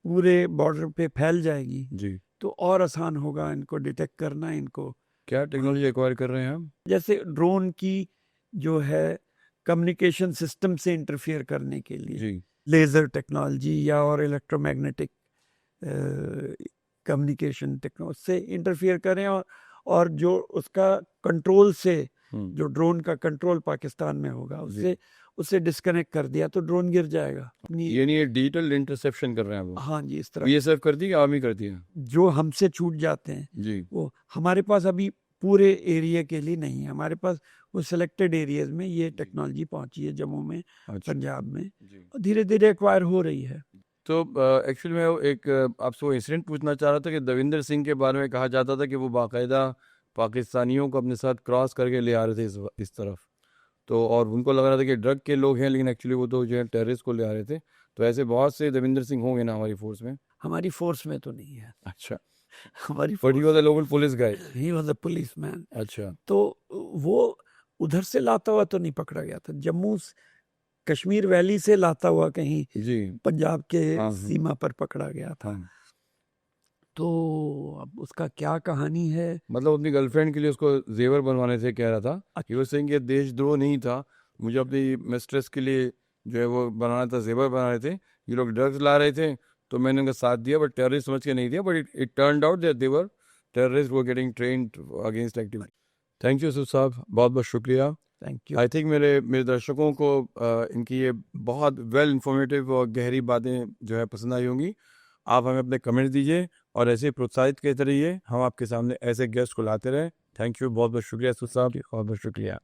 Speaker 2: पूरे बॉर्डर पे फैल जाएगी
Speaker 1: जी,
Speaker 2: तो और आसान होगा इनको डिटेक्ट करना, इनको।
Speaker 1: क्या टेक्नोलॉजी एक्वायर कर रहे हैं हम?
Speaker 2: जैसे ड्रोन की जो है कम्युनिकेशन सिस्टम से इंटरफियर करने के लिए
Speaker 1: जी
Speaker 2: लेज़र टेक्नोलॉजी या और इलेक्ट्रोमैग्नेटिक कम्युनिकेशन टेक्नोलॉजी से इंटरफियर करें, और जो उसका कंट्रोल से, जो ड्रोन का कंट्रोल पाकिस्तान में होगा, उससे डिस्कनेक्ट कर दिया तो ड्रोन गिर जाएगा अपनी।
Speaker 1: ये नहीं, डिजिटल इंटरसेप्शन कर रहे हैं वो?
Speaker 2: हाँ जी, इस तरह
Speaker 1: बीएसएफ करती है कि आर्मी करती है?
Speaker 2: जो हमसे छूट जाते हैं
Speaker 1: जी
Speaker 2: वो हमारे पास अभी पूरे एरिया के लिए नहीं है। हमारे पास वो सिलेक्टेड एरियाज में ये टेक्नोलॉजी पहुंची है, जम्मू में,
Speaker 1: अच्छा
Speaker 2: पंजाब में,
Speaker 1: जी।
Speaker 2: और धीरे धीरे एक्वायर हो रही है।
Speaker 1: तो एक्चुअली मैं एक आपसे वो इंसिडेंट पूछना चाह रहा था कि दविंदर सिंह के बारे में कहा जाता था कि वो बाकायदा पाकिस्तानियों को अपने साथ क्रॉस करके ले आ रहे थे इस तरफ, तो और उनको लग रहा था कि ड्रग के लोग हैं, लेकिन एक्चुअली वो तो जो है टेररिस्ट को ले आ रहे थे। तो ऐसे बहुत से दविंदर सिंह होंगे ना हमारी फोर्स में?
Speaker 2: हमारी फोर्स में तो नहीं है।
Speaker 1: अच्छा,
Speaker 2: हमारी
Speaker 1: but he was a local police guy.
Speaker 2: He was a police man.
Speaker 1: अच्छा
Speaker 2: तो वो उधर से लाता हुआ तो नहीं पकड़ा गया था, कश्मीर वैली से लाता हुआ कहीं
Speaker 1: जी
Speaker 2: पंजाब के
Speaker 1: हाँ
Speaker 2: सीमा पर पकड़ा गया था।
Speaker 1: हाँ,
Speaker 2: तो अब उसका क्या कहानी है।
Speaker 1: मतलब अपनी गर्लफ्रेंड के लिए उसको जेवर बनवाने से कह रहा था कि वो सिंह ये देशद्रोह नहीं था, मुझे अपनी मिस्ट्रेस के लिए जो है वो बनाना था, जेवर बना रहे थे, ये लोग ड्रग्स ला रहे थे तो मैंने उनका साथ दिया, बट टेररिस्ट समझ के नहीं दिया, but it turned out that they were terrorist वो getting trained against activity. Thank you Sudh साहब, बहुत बहुत शुक्रिया।
Speaker 2: Thank you.
Speaker 1: आई थिंक मेरे मेरे दर्शकों को इनकी ये बहुत वेल इंफॉर्मेटिव और गहरी बातें जो है पसंद आई होंगी। आप हमें अपने कमेंट दीजिए और ऐसे ही प्रोत्साहित करते रहिए, हम आपके सामने ऐसे गेस्ट को लाते रहें। थैंक यू, बहुत बहुत शुक्रिया सुध साहब, बहुत बहुत शुक्रिया।